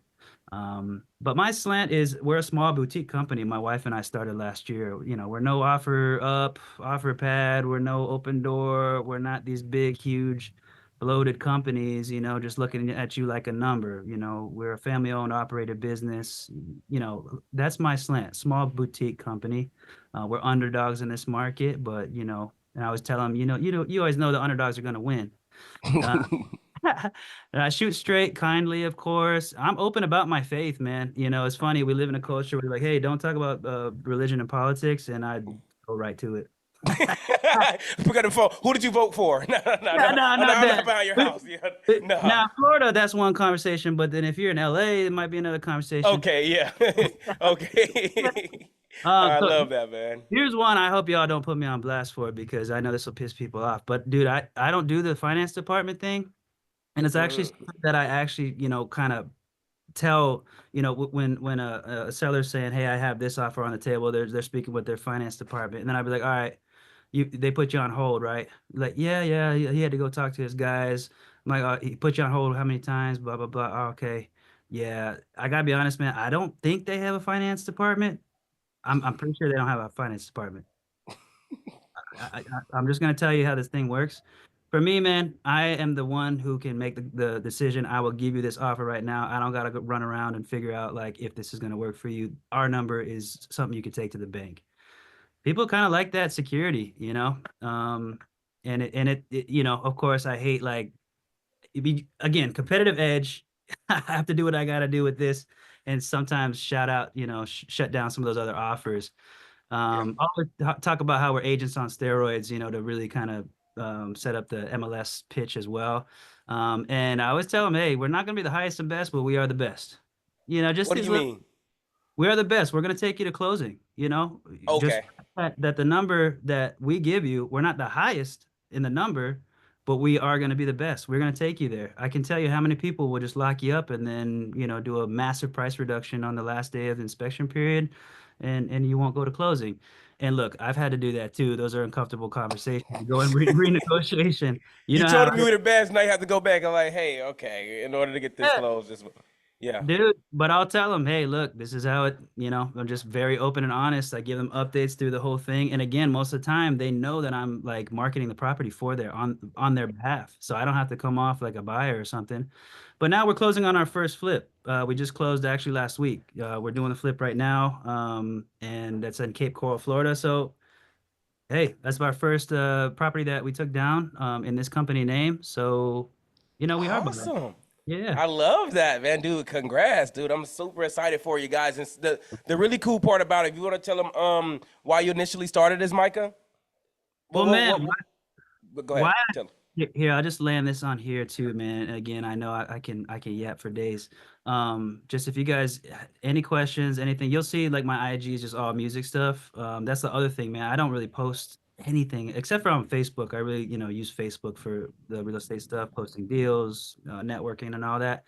But my slant is we're a small boutique company. My wife and I started last year. You know, we're no offer up, offer pad, we're no open door, we're not these big, huge, bloated companies, you know, just looking at you like a number. You know, we're a family-owned, operated business. You know, that's my slant, small boutique company. We're underdogs in this market, but you know, and I always tell them, you always know the underdogs are going to win. Uh, and I shoot straight, kindly, of course. I'm open about my faith, man. You know, it's funny. We live in a culture where we're like, hey, don't talk about religion and politics, and I go right to it. Pick up the phone. Who did you vote for? No, no, no, No, no. no, Oh, no, not I'm not that. behind your house. Yeah, no. Now, Florida, that's one conversation, but then if you're in LA, it might be another conversation. Okay, yeah. Okay. I So love that, man. here's one. I hope y'all don't put me on blast for it because I know this will piss people off. But dude, I don't do the finance department thing. And it's actually Mhm. something that I actually, kind of tell, when a seller's saying, "Hey, I have this offer on the table," they're speaking with their finance department, and then I'd be like, "All right, they put you on hold, right?" Like, yeah, yeah, he had to go talk to his guys. I'm like, he put you on hold how many times? Blah blah blah. Oh, okay, yeah, I gotta be honest, man. I don't think they have a finance department. I'm pretty sure they don't have a finance department. I'm just gonna tell you how this thing works. For me, man, I am the one who can make the decision. I will give you this offer right now. I don't gotta go run around and figure out like if this is gonna work for you. Our number is something you can take to the bank. People kind of like that security, you know. Of course, I hate like again competitive edge. I have to do what I gotta do with this, and sometimes shout out, shut down some of those other offers. Yeah. Always talk about how we're agents on steroids, to really kind of set up the MLS pitch as well. And I always tell them, hey, we're not going to be the highest and best, but we are the best. Just What do these you little, mean? we are the best. We're going to take you to closing, just Okay. that the number that we give you, we're not the highest in the number, but we are going to be the best. We're going to take you there. I can tell you how many people will just lock you up and then, do a massive price reduction on the last day of the inspection period and you won't go to closing. And look, I've had to do that too. Those are uncomfortable conversations. You go in renegotiation. You You know told how him you were the best. Now you have to go back and like, hey, okay, in order to get this yeah, closed, this, yeah. dude, but I'll tell them, hey, look, this is how I'm just very open and honest. I give them updates through the whole thing. And again, most of the time they know that I'm like marketing the property for their on their behalf. So I don't have to come off like a buyer or something. But now we're closing on our first flip. We just closed actually last week. We're doing the flip right now. And that's in Cape Coral, Florida. So hey, that's our first property that we took down in this company name. So, we are buying. Awesome. Yeah. I love that, man, dude. Congrats, dude. I'm super excited for you guys. And the really cool part about it, if you want to tell them why you initially started this, Micah. Well, man, Go ahead. why Tell them. here, I'll just land this on here too, man. Again, I know I can yap for days. Just if you guys any questions, anything, you'll see like my IG is just all music stuff. That's the other thing, man. I don't really post anything except for on Facebook. I really, use Facebook for the real estate stuff, posting deals, networking and all that.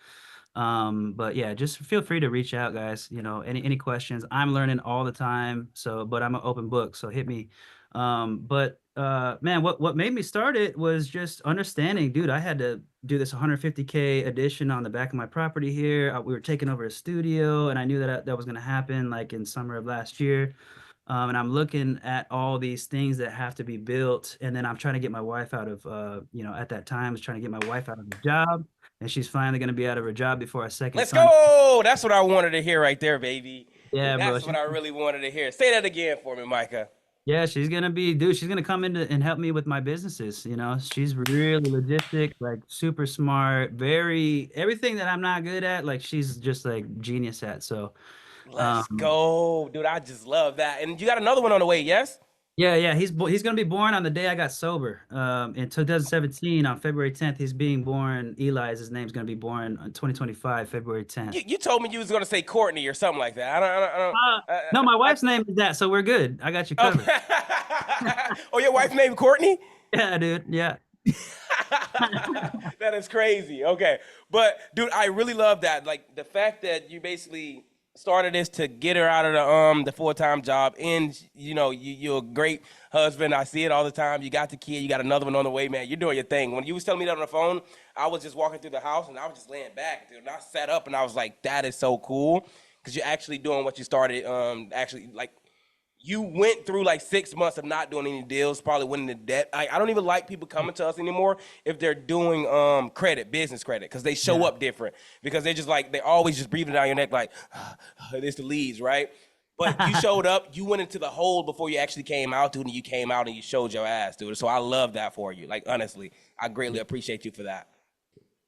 But yeah, just feel free to reach out, guys. Any questions. I'm learning all the time. So, but I'm an open book, so hit me. But man, what made me start it was just understanding, dude. I had to do this 150K addition on the back of my property here. We were taking over a studio, and I knew that was going to happen like in summer of last year. And I'm looking at all these things that have to be built, and then I'm trying to get my wife out of, at that time, I was trying to get my wife out of the job, and she's finally going to be out of her job before our second Let's son. go. That's what I wanted to hear right there, baby. Yeah, bro. That's what I really wanted to hear. Say that again for me, Micah. Yeah, she's gonna come in and help me with my businesses. She's really logistic, like super smart, very everything that I'm not good at, like she's just like genius at. So, Let's um, go, dude. I just love that. And you got another one on the way, yes? yeah, he's gonna be born on the day I got sober. In 2017, on February 10th, he's being born. Eli is his name's gonna be born on 2025, February 10th. You told me you was gonna say Courtney or something like that. No, my wife's name is that, so we're good. I got you Oh, covered. oh, your wife named Courtney? Yeah, dude. Yeah. That is crazy. Okay. But dude, I really love that. Like the fact that you basically started this to get her out of the full-time job, and you know you're a great husband. I see it all the time. You got the kid, you got another one on the way, man. You're doing your thing. When you was telling me that on the phone, I was just walking through the house and I was just laying back, dude. And I sat up and I was like, that is so cool because you're actually doing what you started. Actually, like you went through like 6 months of not doing any deals, probably went into debt. I don't even like people coming to us anymore if they're doing credit, business credit, because they show Yeah. up different. Because they just like they always just breathing down your neck like it's the leads, right? But you showed up, you went into the hole before you actually came out, dude, and you came out and you showed your ass, dude. So I love that for you. Like honestly, I greatly appreciate you for that.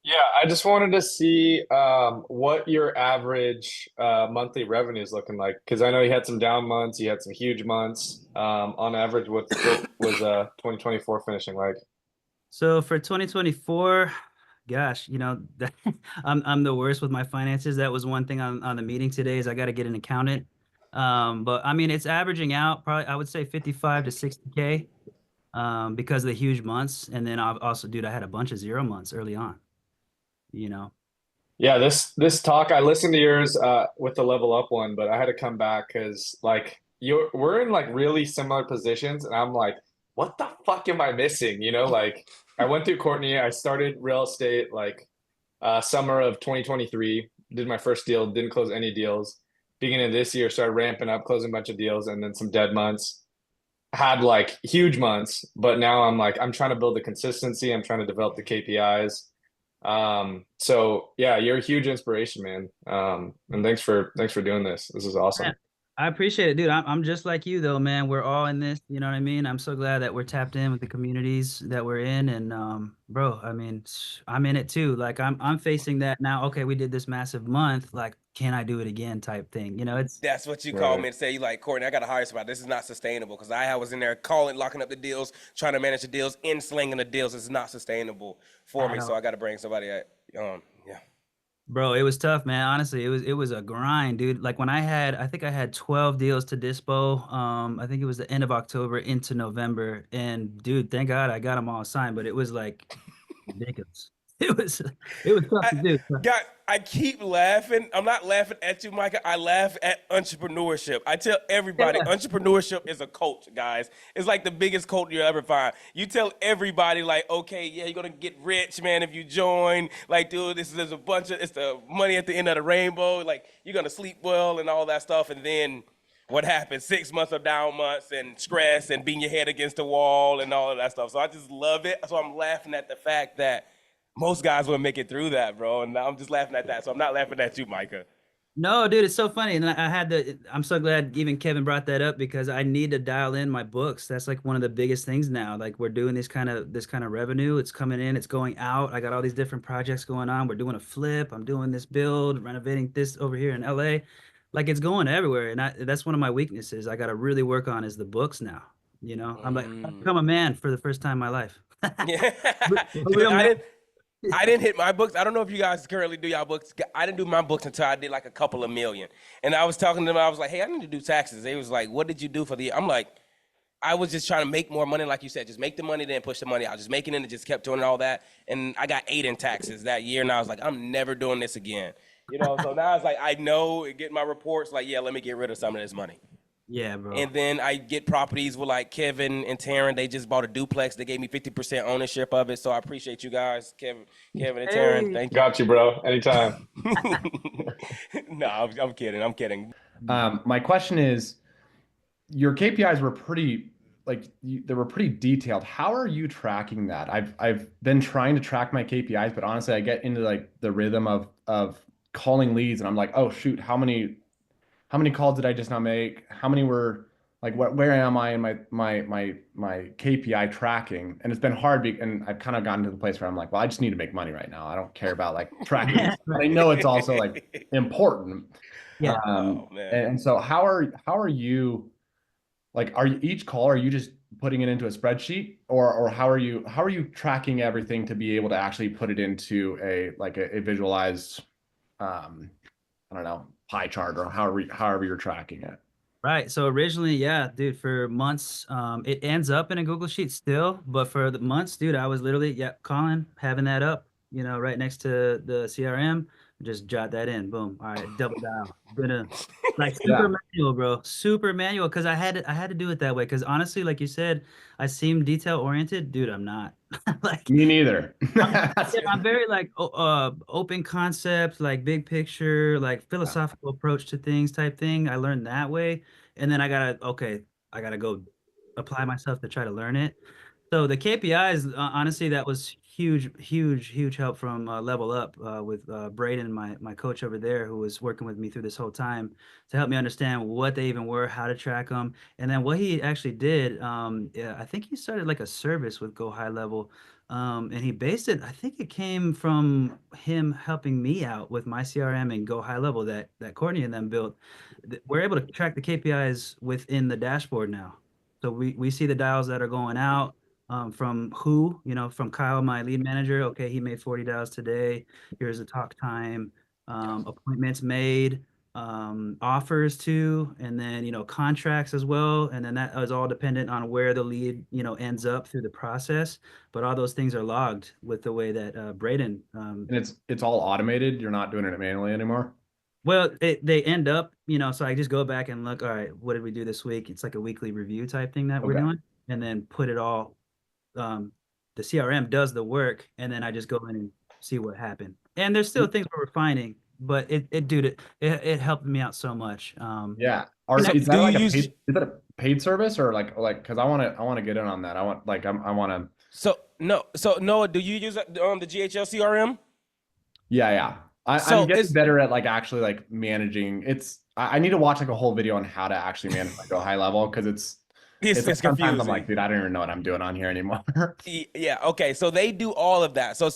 Yeah, I just wanted to see what your average monthly revenue is looking like because I know you had some down months, you had some huge months. On average, what was 2024 finishing like? So for 2024, gosh, you know, I'm the worst with my finances. That was one thing on the meeting today is I got to get an accountant. But I mean, it's averaging out probably I would say 55 to 60K because of the huge months. And then I've also, dude, I had a bunch of 0 months early on, you know. Yeah, this talk I listened to yours with the level up one, but I had to come back because like we're in like really similar positions, and I'm like, what the fuck am I missing? You know, like I went through Courtney, I started real estate like summer of 2023, did my first deal, didn't close any deals. Beginning of this year, started ramping up, closing a bunch of deals, and then some dead months. Had like huge months, but now I'm like I'm trying to build the consistency. I'm trying to develop the KPIs. So yeah, you're a huge inspiration, man. And thanks for doing this. This is awesome. Man, I appreciate it, dude. I'm just like you though, man. We're all in this, you know what I mean? I'm so glad that we're tapped in with the communities that we're in. And bro, I mean, I'm in it too. Like I'm facing that now. Okay, we did this massive month. Like, can I do it again type thing? You know, it's That's what you called Right. me to say. You like, Courtney, I got to hire somebody. This is not sustainable because I was in there calling, locking up the deals, trying to manage the deals, and slinging the deals. It's not sustainable for I me. So don't I got to bring somebody. Yeah. Bro, it was tough, man. Honestly, it was a grind, dude. Like when I think I had 12 deals to dispo. I think it was the end of October into November. And dude, thank God I got them all signed, but it was like ridiculous. It was tough I, to do. I keep laughing. I'm not laughing at you, Micah. I laugh at entrepreneurship. I tell everybody, Yeah. entrepreneurship is a cult, guys. It's like the biggest cult you'll ever find. You tell everybody, like, okay, yeah, you're gonna get rich, man, if you join. Like, dude, there's a bunch of it's the money at the end of the rainbow. Like, you're gonna sleep well and all that stuff, and then what happens? 6 months of down months and stress and beating your head against the wall and all of that stuff. So I just love it. So I'm laughing at the fact that most guys will make it through that, bro. And I'm just laughing at that. So I'm not laughing at you, Micah. No, dude, it's so funny. And I'm so glad even Kevin brought that up because I need to dial in my books. That's like one of the biggest things now. Like we're doing this kind of revenue. It's coming in, it's going out. I got all these different projects going on. We're doing a flip. I'm doing this build, renovating this over here in LA. Like it's going everywhere. And that's one of my weaknesses I got to really work on is the books now. You know, I've Mm. become a man for the first time in my life. Yeah, A dude, real man. I didn't hit my books. I don't know if you guys currently do y'all books. I didn't do my books until I did like a couple of million. And I was talking to them. I was like, "Hey, I need to do taxes." They was like, "What did you do for the year?" I'm like, "I was just trying to make more money, like you said. Just make the money, then push the money out. Just making it and just kept doing all that." And I got 8 in taxes that year, and I was like, "I'm never doing this again." You know. So now it's like I know, get my reports. Like, yeah, let me get rid of some of this money. Yeah, bro. And then I get properties with like Kevin and Taryn. They just bought a duplex. They gave me 50% ownership of it. So I appreciate you guys, Kevin and Taryn. Hey. Thank you. Got you, bro. Anytime. No, I'm kidding. I'm kidding. My question is, your KPIs were pretty they were pretty detailed. How are you tracking that? I've been trying to track my KPIs, but honestly, I get into like the rhythm of calling leads, and I'm like, oh shoot, how many calls did I just not make? How many were like where am I in my KPI tracking? And it's been hard, and I've kind of gotten to the place where I'm like, well, I just need to make money right now. I don't care about like tracking this. But I know it's also like important. Yeah. Oh man. And so how are you like are you each call, are you just putting it into a spreadsheet, or how are you tracking everything to be able to actually put it into a visualized I don't know, pie chart, or however you're tracking it? Right. So originally, yeah, dude, for months, it ends up in a Google Sheet still, but for the months, dude, I was literally, yeah, calling, having that up, you know, right next to the CRM, Just jot that in. Boom. All right, double dial. Gonna like Yeah. super manual, bro. Super manual because I had to do it that way. Because honestly, like you said, I seem detail oriented. Dude, I'm not. Like Me neither. I'm, That's yeah, good. I'm very like open concept, like big picture, like Yeah. philosophical approach to things type thing. I learned that way, and then I gotta go apply myself to try to learn it. So the KPIs, honestly, that was huge, huge, huge help from Level Up with Braden, my coach over there, who was working with me through this whole time to help me understand what they even were, how to track them, and then what he actually did. Yeah, I think he started like a service with Go High Level, and he based it. I think it came from him helping me out with my CRM and Go High Level that Courtney and them built. We're able to track the KPIs within the dashboard now. So we see the dials that are going out from from Kyle, my lead manager. Okay, he made 40 dials today. Here's the talk time, appointments made, offers to, and then, contracts as well. And then that is all dependent on where the lead, ends up through the process. But all those things are logged with the way that Braden, And it's all automated. You're not doing it manually anymore. well, they end up, so I just go back and look, all right, what did we do this week? It's like a weekly review type thing that we're Okay. doing, and then put it all um, the CRM does the work, and then I just go in and see what happened. And there's still things we're refining, but it helped me out so much. Yeah. So Is do that you like a use paid, is that a paid service or like because I want to get in on that. I want like I want to so Noah, do you use the GHL CRM? yeah. I'm So getting it's better at like actually like managing. I need to watch like a whole video on how to actually manage my Go High Level because it's like it's sometimes I'm like, confusing. dude, I don't even know what I'm doing on here anymore. Yeah, okay. So they do all of that. So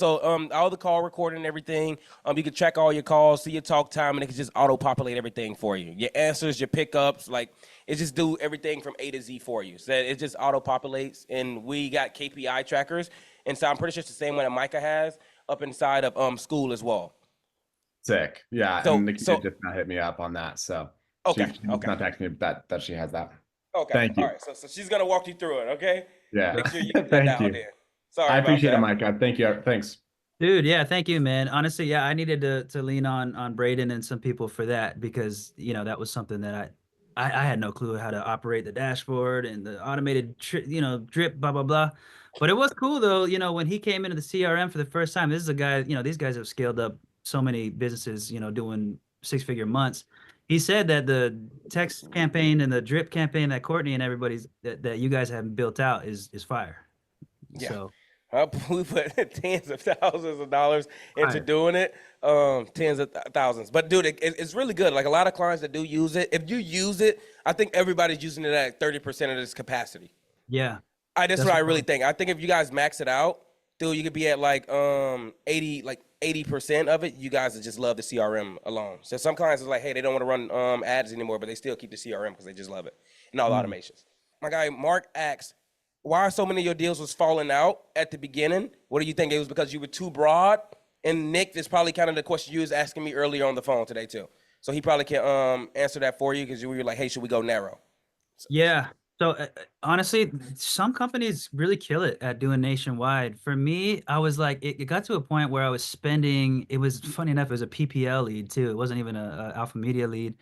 all the call recording and everything. You can track all your calls, see your talk time, and it can just auto populate everything for you. Your answers, your pickups, like it just do everything from A to Z for you. So it just auto populates, and we got KPI trackers, and so I'm pretty sure it's the same one that Micah has up inside of school as well. Sick. Yeah, and So Nikki so just not hit me up on that. So she okay, just okay, not texting me that she has that. okay. Thank All you. right. So she's gonna walk you through it. Okay. Yeah. Make sure you get that Thank dialed you. in. I Sorry about appreciate it, that. Micah. Thank you. Thanks. Dude, yeah, thank you, man. Honestly, yeah, I needed to lean on Braden and some people for that because that was something that I had no clue how to operate the dashboard and the automated drip, blah blah blah. But it was cool though, when he came into the CRM for the first time. This is a guy, these guys have scaled up so many businesses, doing six-figure months. He said that the text campaign and the drip campaign that Courtney and everybody's that you guys have built out is fire. Yeah. So We put tens of thousands of dollars into fire. doing it, tens of thousands. But dude, it's really good. Like a lot of clients that do use it, if you use it, I think everybody's using it at 30% of its capacity. Yeah, That's that's what I what really think. I think if you guys max it out, dude, you could be at like 80% of it. You guys would just love the CRM alone. So some clients is like, hey, they don't want to run ads anymore, but they still keep the CRM because they just love it and all the Mm. automations. My guy Mark asks, why are so many of your deals was falling out at the beginning? What do you think? It was because you were too broad? And Nick, this probably kind of the question you was asking me earlier on the phone today too. So he probably can answer that for you because you were like, hey, should we go narrow? Yeah. So honestly, some companies really kill it at doing nationwide. For me, I was like, it got to a point where I was spending, it was funny enough, it was a PPL lead too. It wasn't even a Alpha Media lead.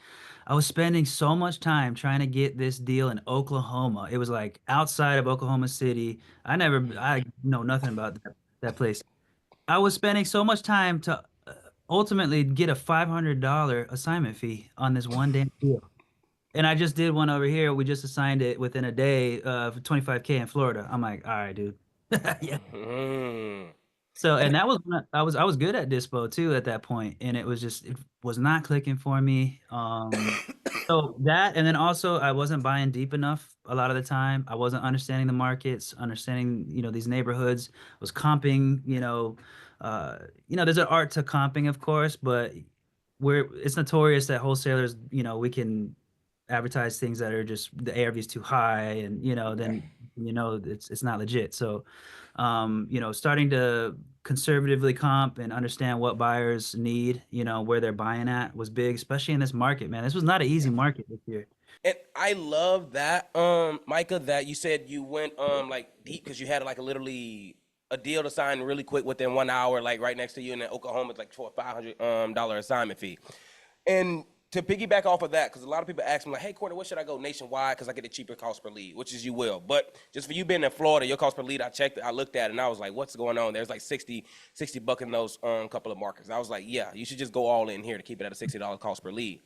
I was spending so much time trying to get this deal in Oklahoma. It was like outside of Oklahoma City. I know nothing about that place. I was spending so much time to ultimately get a $500 assignment fee on this one damn deal. And I just did one over here. We just assigned it within a day for 25K in Florida. I'm like, all right, dude. Yeah. Mm. So, And and that was when I was good at Dispo too at that point, and it was not clicking for me. So that, and then also I wasn't buying deep enough a lot of the time. I wasn't understanding the markets, understanding these neighborhoods. Was comping, there's an art to comping, of course, but it's notorious that wholesalers, we can advertise things that are just the ARV is too high, and yeah. then it's not legit. So starting to conservatively comp and understand what buyers need, where they're buying at was big, especially in this market, man. This was not an easy market this year. And I love that, Micah, that you said you went like deep because you had like a literally a deal to sign really quick within 1 hour, like right next to you, and then Oklahoma is like for a $500 assignment fee. And to piggyback off of that, because a lot of people ask me like, hey, Courtney, what should I go nationwide? Because I get a cheaper cost per lead, which is you will. But just for you being in Florida, your cost per lead, I looked at it, and I was like, what's going on? There's like 60 bucks in those couple of markets. I was like, yeah, you should just go all in here to keep it at a $60 cost per lead.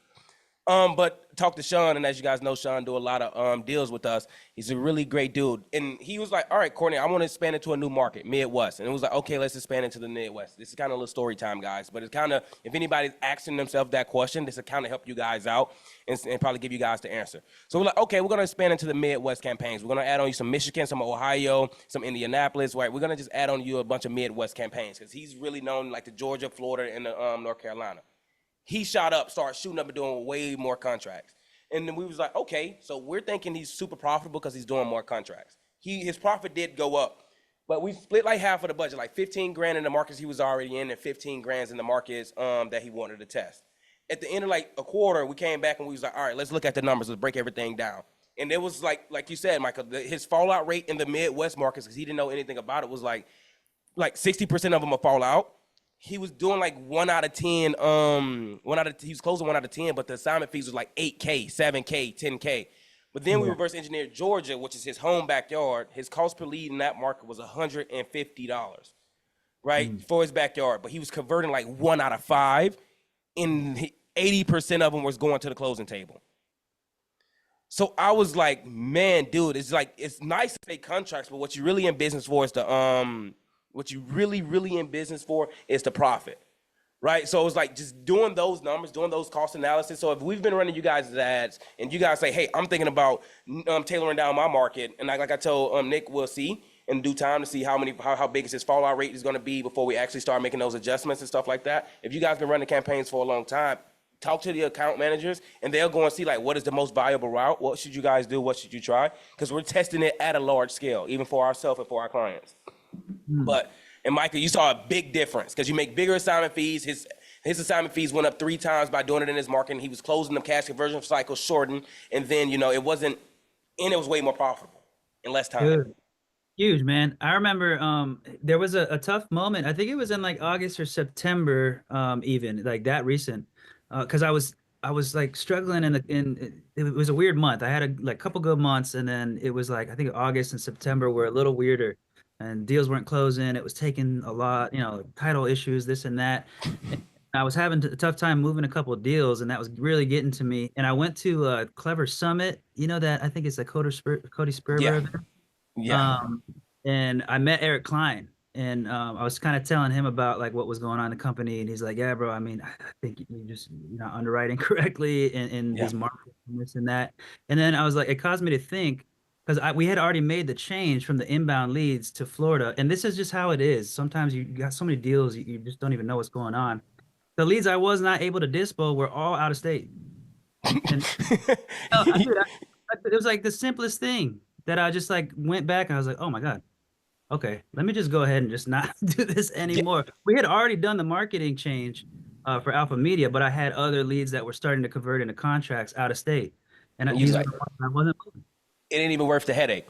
But talk to Sean, and as you guys know, Sean do a lot of deals with us. He's a really great dude, and he was like, "All right, Courtney, I want to expand into a new market, Midwest." And it was like, "Okay, let's expand into the Midwest." This is kind of a little story time, guys, but it's kind of, if anybody's asking themselves that question, this will kind of help you guys out and probably give you guys the answer. So we're like, "Okay, we're gonna expand into the Midwest campaigns. We're gonna add on you some Michigan, some Ohio, some Indianapolis, right? We're gonna just add on you a bunch of Midwest campaigns because he's really known like the Georgia, Florida, and the North Carolina." He shot up, started shooting up and doing way more contracts. And then we was like, okay, so we're thinking he's super profitable because he's doing more contracts. His profit did go up, but we split like half of the budget, like 15 grand in the markets he was already in and 15 grand in the markets that he wanted to test. At the end of like a quarter, we came back and we was like, all right, let's look at the numbers, let's break everything down. And it was like you said, Micah, his fallout rate in the Midwest markets, because he didn't know anything about it, was like 60% of them will fall out. He was doing like 1 out of 10. He was closing 1 out of 10, but the assignment fees was like 8K, 7K, 10K. But then we reverse engineered Georgia, which is his home backyard. His cost per lead in that market was $150, right, for his backyard. But he was converting like 1 out of 5, and 80% of them was going to the closing table. So I was like, man, dude, it's nice to say contracts, but what you're really in business for is what you really in business for is the profit, right? So it was like just doing those numbers, doing those cost analysis. So if we've been running you guys' ads and you guys say, hey, I'm thinking about tailoring down my market, and like I told Nick, we'll see in due time to see how big his fallout rate is going to be before we actually start making those adjustments and stuff like that. If you guys been running campaigns for a long time, talk to the account managers, and they'll go and see like what is the most valuable route. What should you guys do? What should you try? Because we're testing it at a large scale, even for ourselves and for our clients. But, and Micah, you saw a big difference because you make bigger assignment fees. His assignment fees went up 3 times by doing it in his marketing. He was closing the cash conversion cycle shortened, and then it was way more profitable in less time. Good. Huge, man. I remember there was a tough moment. I think it was in like August or September, even like that recent, because I was like struggling it was a weird month. I had a couple good months, and then it was like I think August and September were a little weirder. And deals weren't closing. It was taking a lot, title issues, this and that. And I was having a tough time moving a couple of deals, and that was really getting to me. And I went to Clever Summit. You know that I think it's a Cody Sperber. Yeah. And I met Eric Klein, and I was kind of telling him about like what was going on in the company, and he's like, "Yeah, bro. I mean, I think you're just not underwriting correctly in these markets and this and that." And then I was like, it caused me to think. Because we had already made the change from the inbound leads to Florida, and this is just how it is. Sometimes you got so many deals, you just don't even know what's going on. The leads I was not able to dispo were all out of state. And it was like the simplest thing that I just like went back and I was like, oh my God, okay, let me just go ahead and just not do this anymore. We had already done the marketing change for Alpha Media, but I had other leads that were starting to convert into contracts out of state, and I wasn't moving. It ain't even worth the headache.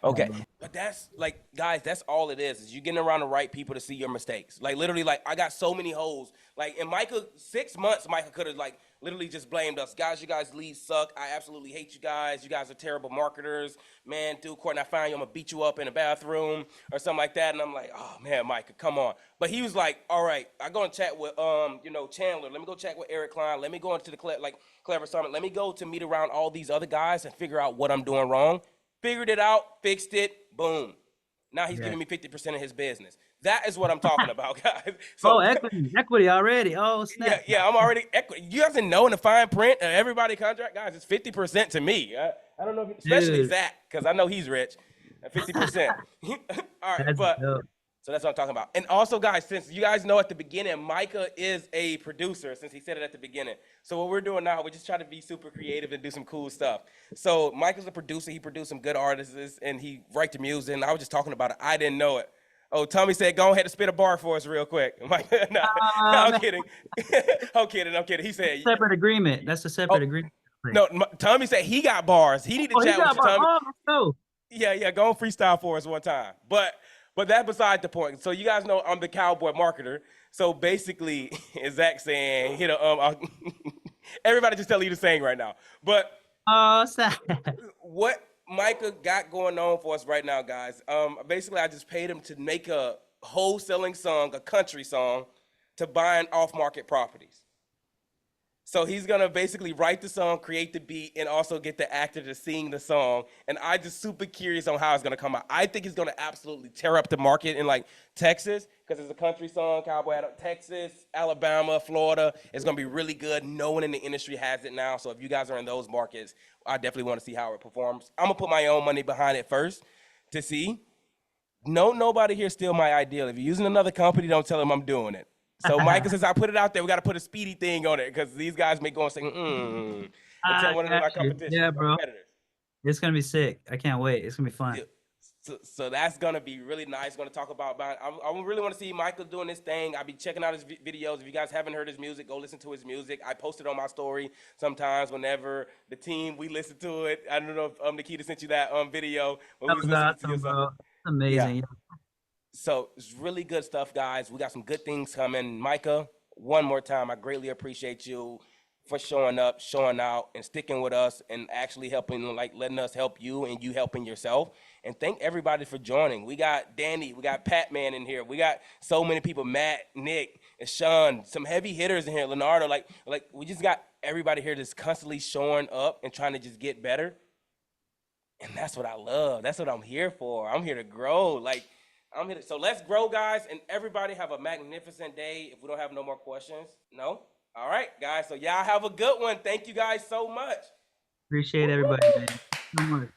Okay. But that's like, guys, that's all it is you getting around the right people to see your mistakes. Like literally, like I got so many holes. Like in Micah, 6 months, Micah could have like literally just blamed us. Guys, you guys leads suck. I absolutely hate you guys. You guys are terrible marketers. Man, dude, Courtney, I find you, I'm gonna beat you up in the bathroom or something like that. And I'm like, oh man, Micah, come on. But he was like, all right, I go and chat with Chandler. Let me go chat with Eric Klein. Let me go into the Clever Summit. Let me go to meet around all these other guys and figure out what I'm doing wrong. Figured it out, fixed it, boom. Now he's giving me 50% of his business. That is what I'm talking about, guys. So, equity already. Oh, snap. Yeah, I'm already equity. You guys didn't know in the fine print of everybody contract, guys, it's 50% to me. I don't know, especially Zach, because I know he's rich. 50%. All right, but dope. So that's what I'm talking about. And also, guys, since you guys know at the beginning, Micah is a producer, since he said it at the beginning. So what we're doing now, we're just trying to be super creative and do some cool stuff. So Micah's a producer. He produced some good artists, and he write the music. And I was just talking about it. I didn't know it. Oh, Tommy said, go ahead and spit a bar for us real quick. No, I'm kidding. I'm kidding. He said. Separate agreement. That's a separate agreement. No, Tommy said he got bars. He need to chat with you, Tommy. Oh, Yeah, go on freestyle for us one time. But But that's beside the point. So you guys know I'm the cowboy marketer. So basically, is Zach saying, everybody just telling you to sing right now. But Oh, sad. what Micah got going on for us right now, guys, basically I just paid him to make a wholesaling song, a country song, to buying off-market properties. So he's gonna basically write the song, create the beat, and also get the actor to sing the song. And I just super curious on how it's gonna come out. I think it's gonna absolutely tear up the market in like Texas, because it's a country song, cowboy. Texas, Alabama, Florida. It's gonna be really good. No one in the industry has it now. So if you guys are in those markets, I definitely want to see how it performs. I'm gonna put my own money behind it first to see. No, nobody here steal my idea. If you're using another company, don't tell them I'm doing it. So Micah says I put it out there. We got to put a speedy thing on it because these guys may go and say, and tell one of got my you. competition, Yeah, bro. competitors. It's gonna be sick. I can't wait. It's gonna be fun. Yeah. So that's gonna be really nice. Gonna talk about. I really want to see Michael doing this thing. I'll be checking out his videos. If you guys haven't heard his music, go listen to his music. I post it on my story sometimes. Whenever the team we listen to it. I don't know if Nikita sent you that video when That we was was listening to awesome, your bro. song. It's amazing. Yeah. So it's really good stuff, guys. We got some good things coming. Micah, one more time, I greatly appreciate you for showing up, showing out, and sticking with us, and actually helping, like letting us help you, and you helping yourself. And thank everybody for joining. We got Danny, we got Pat Man in here, we got so many people, Matt, Nick, and Sean, some heavy hitters in here, Leonardo. Like we just got everybody here that's constantly showing up and trying to just get better. And that's what I love. That's what I'm here for. I'm here to grow. Like I'm here. So let's grow, guys, and everybody have a magnificent day. If we don't have no more questions, no. All right, guys. So y'all have a good one. Thank you guys so much. Appreciate everybody, man. So much.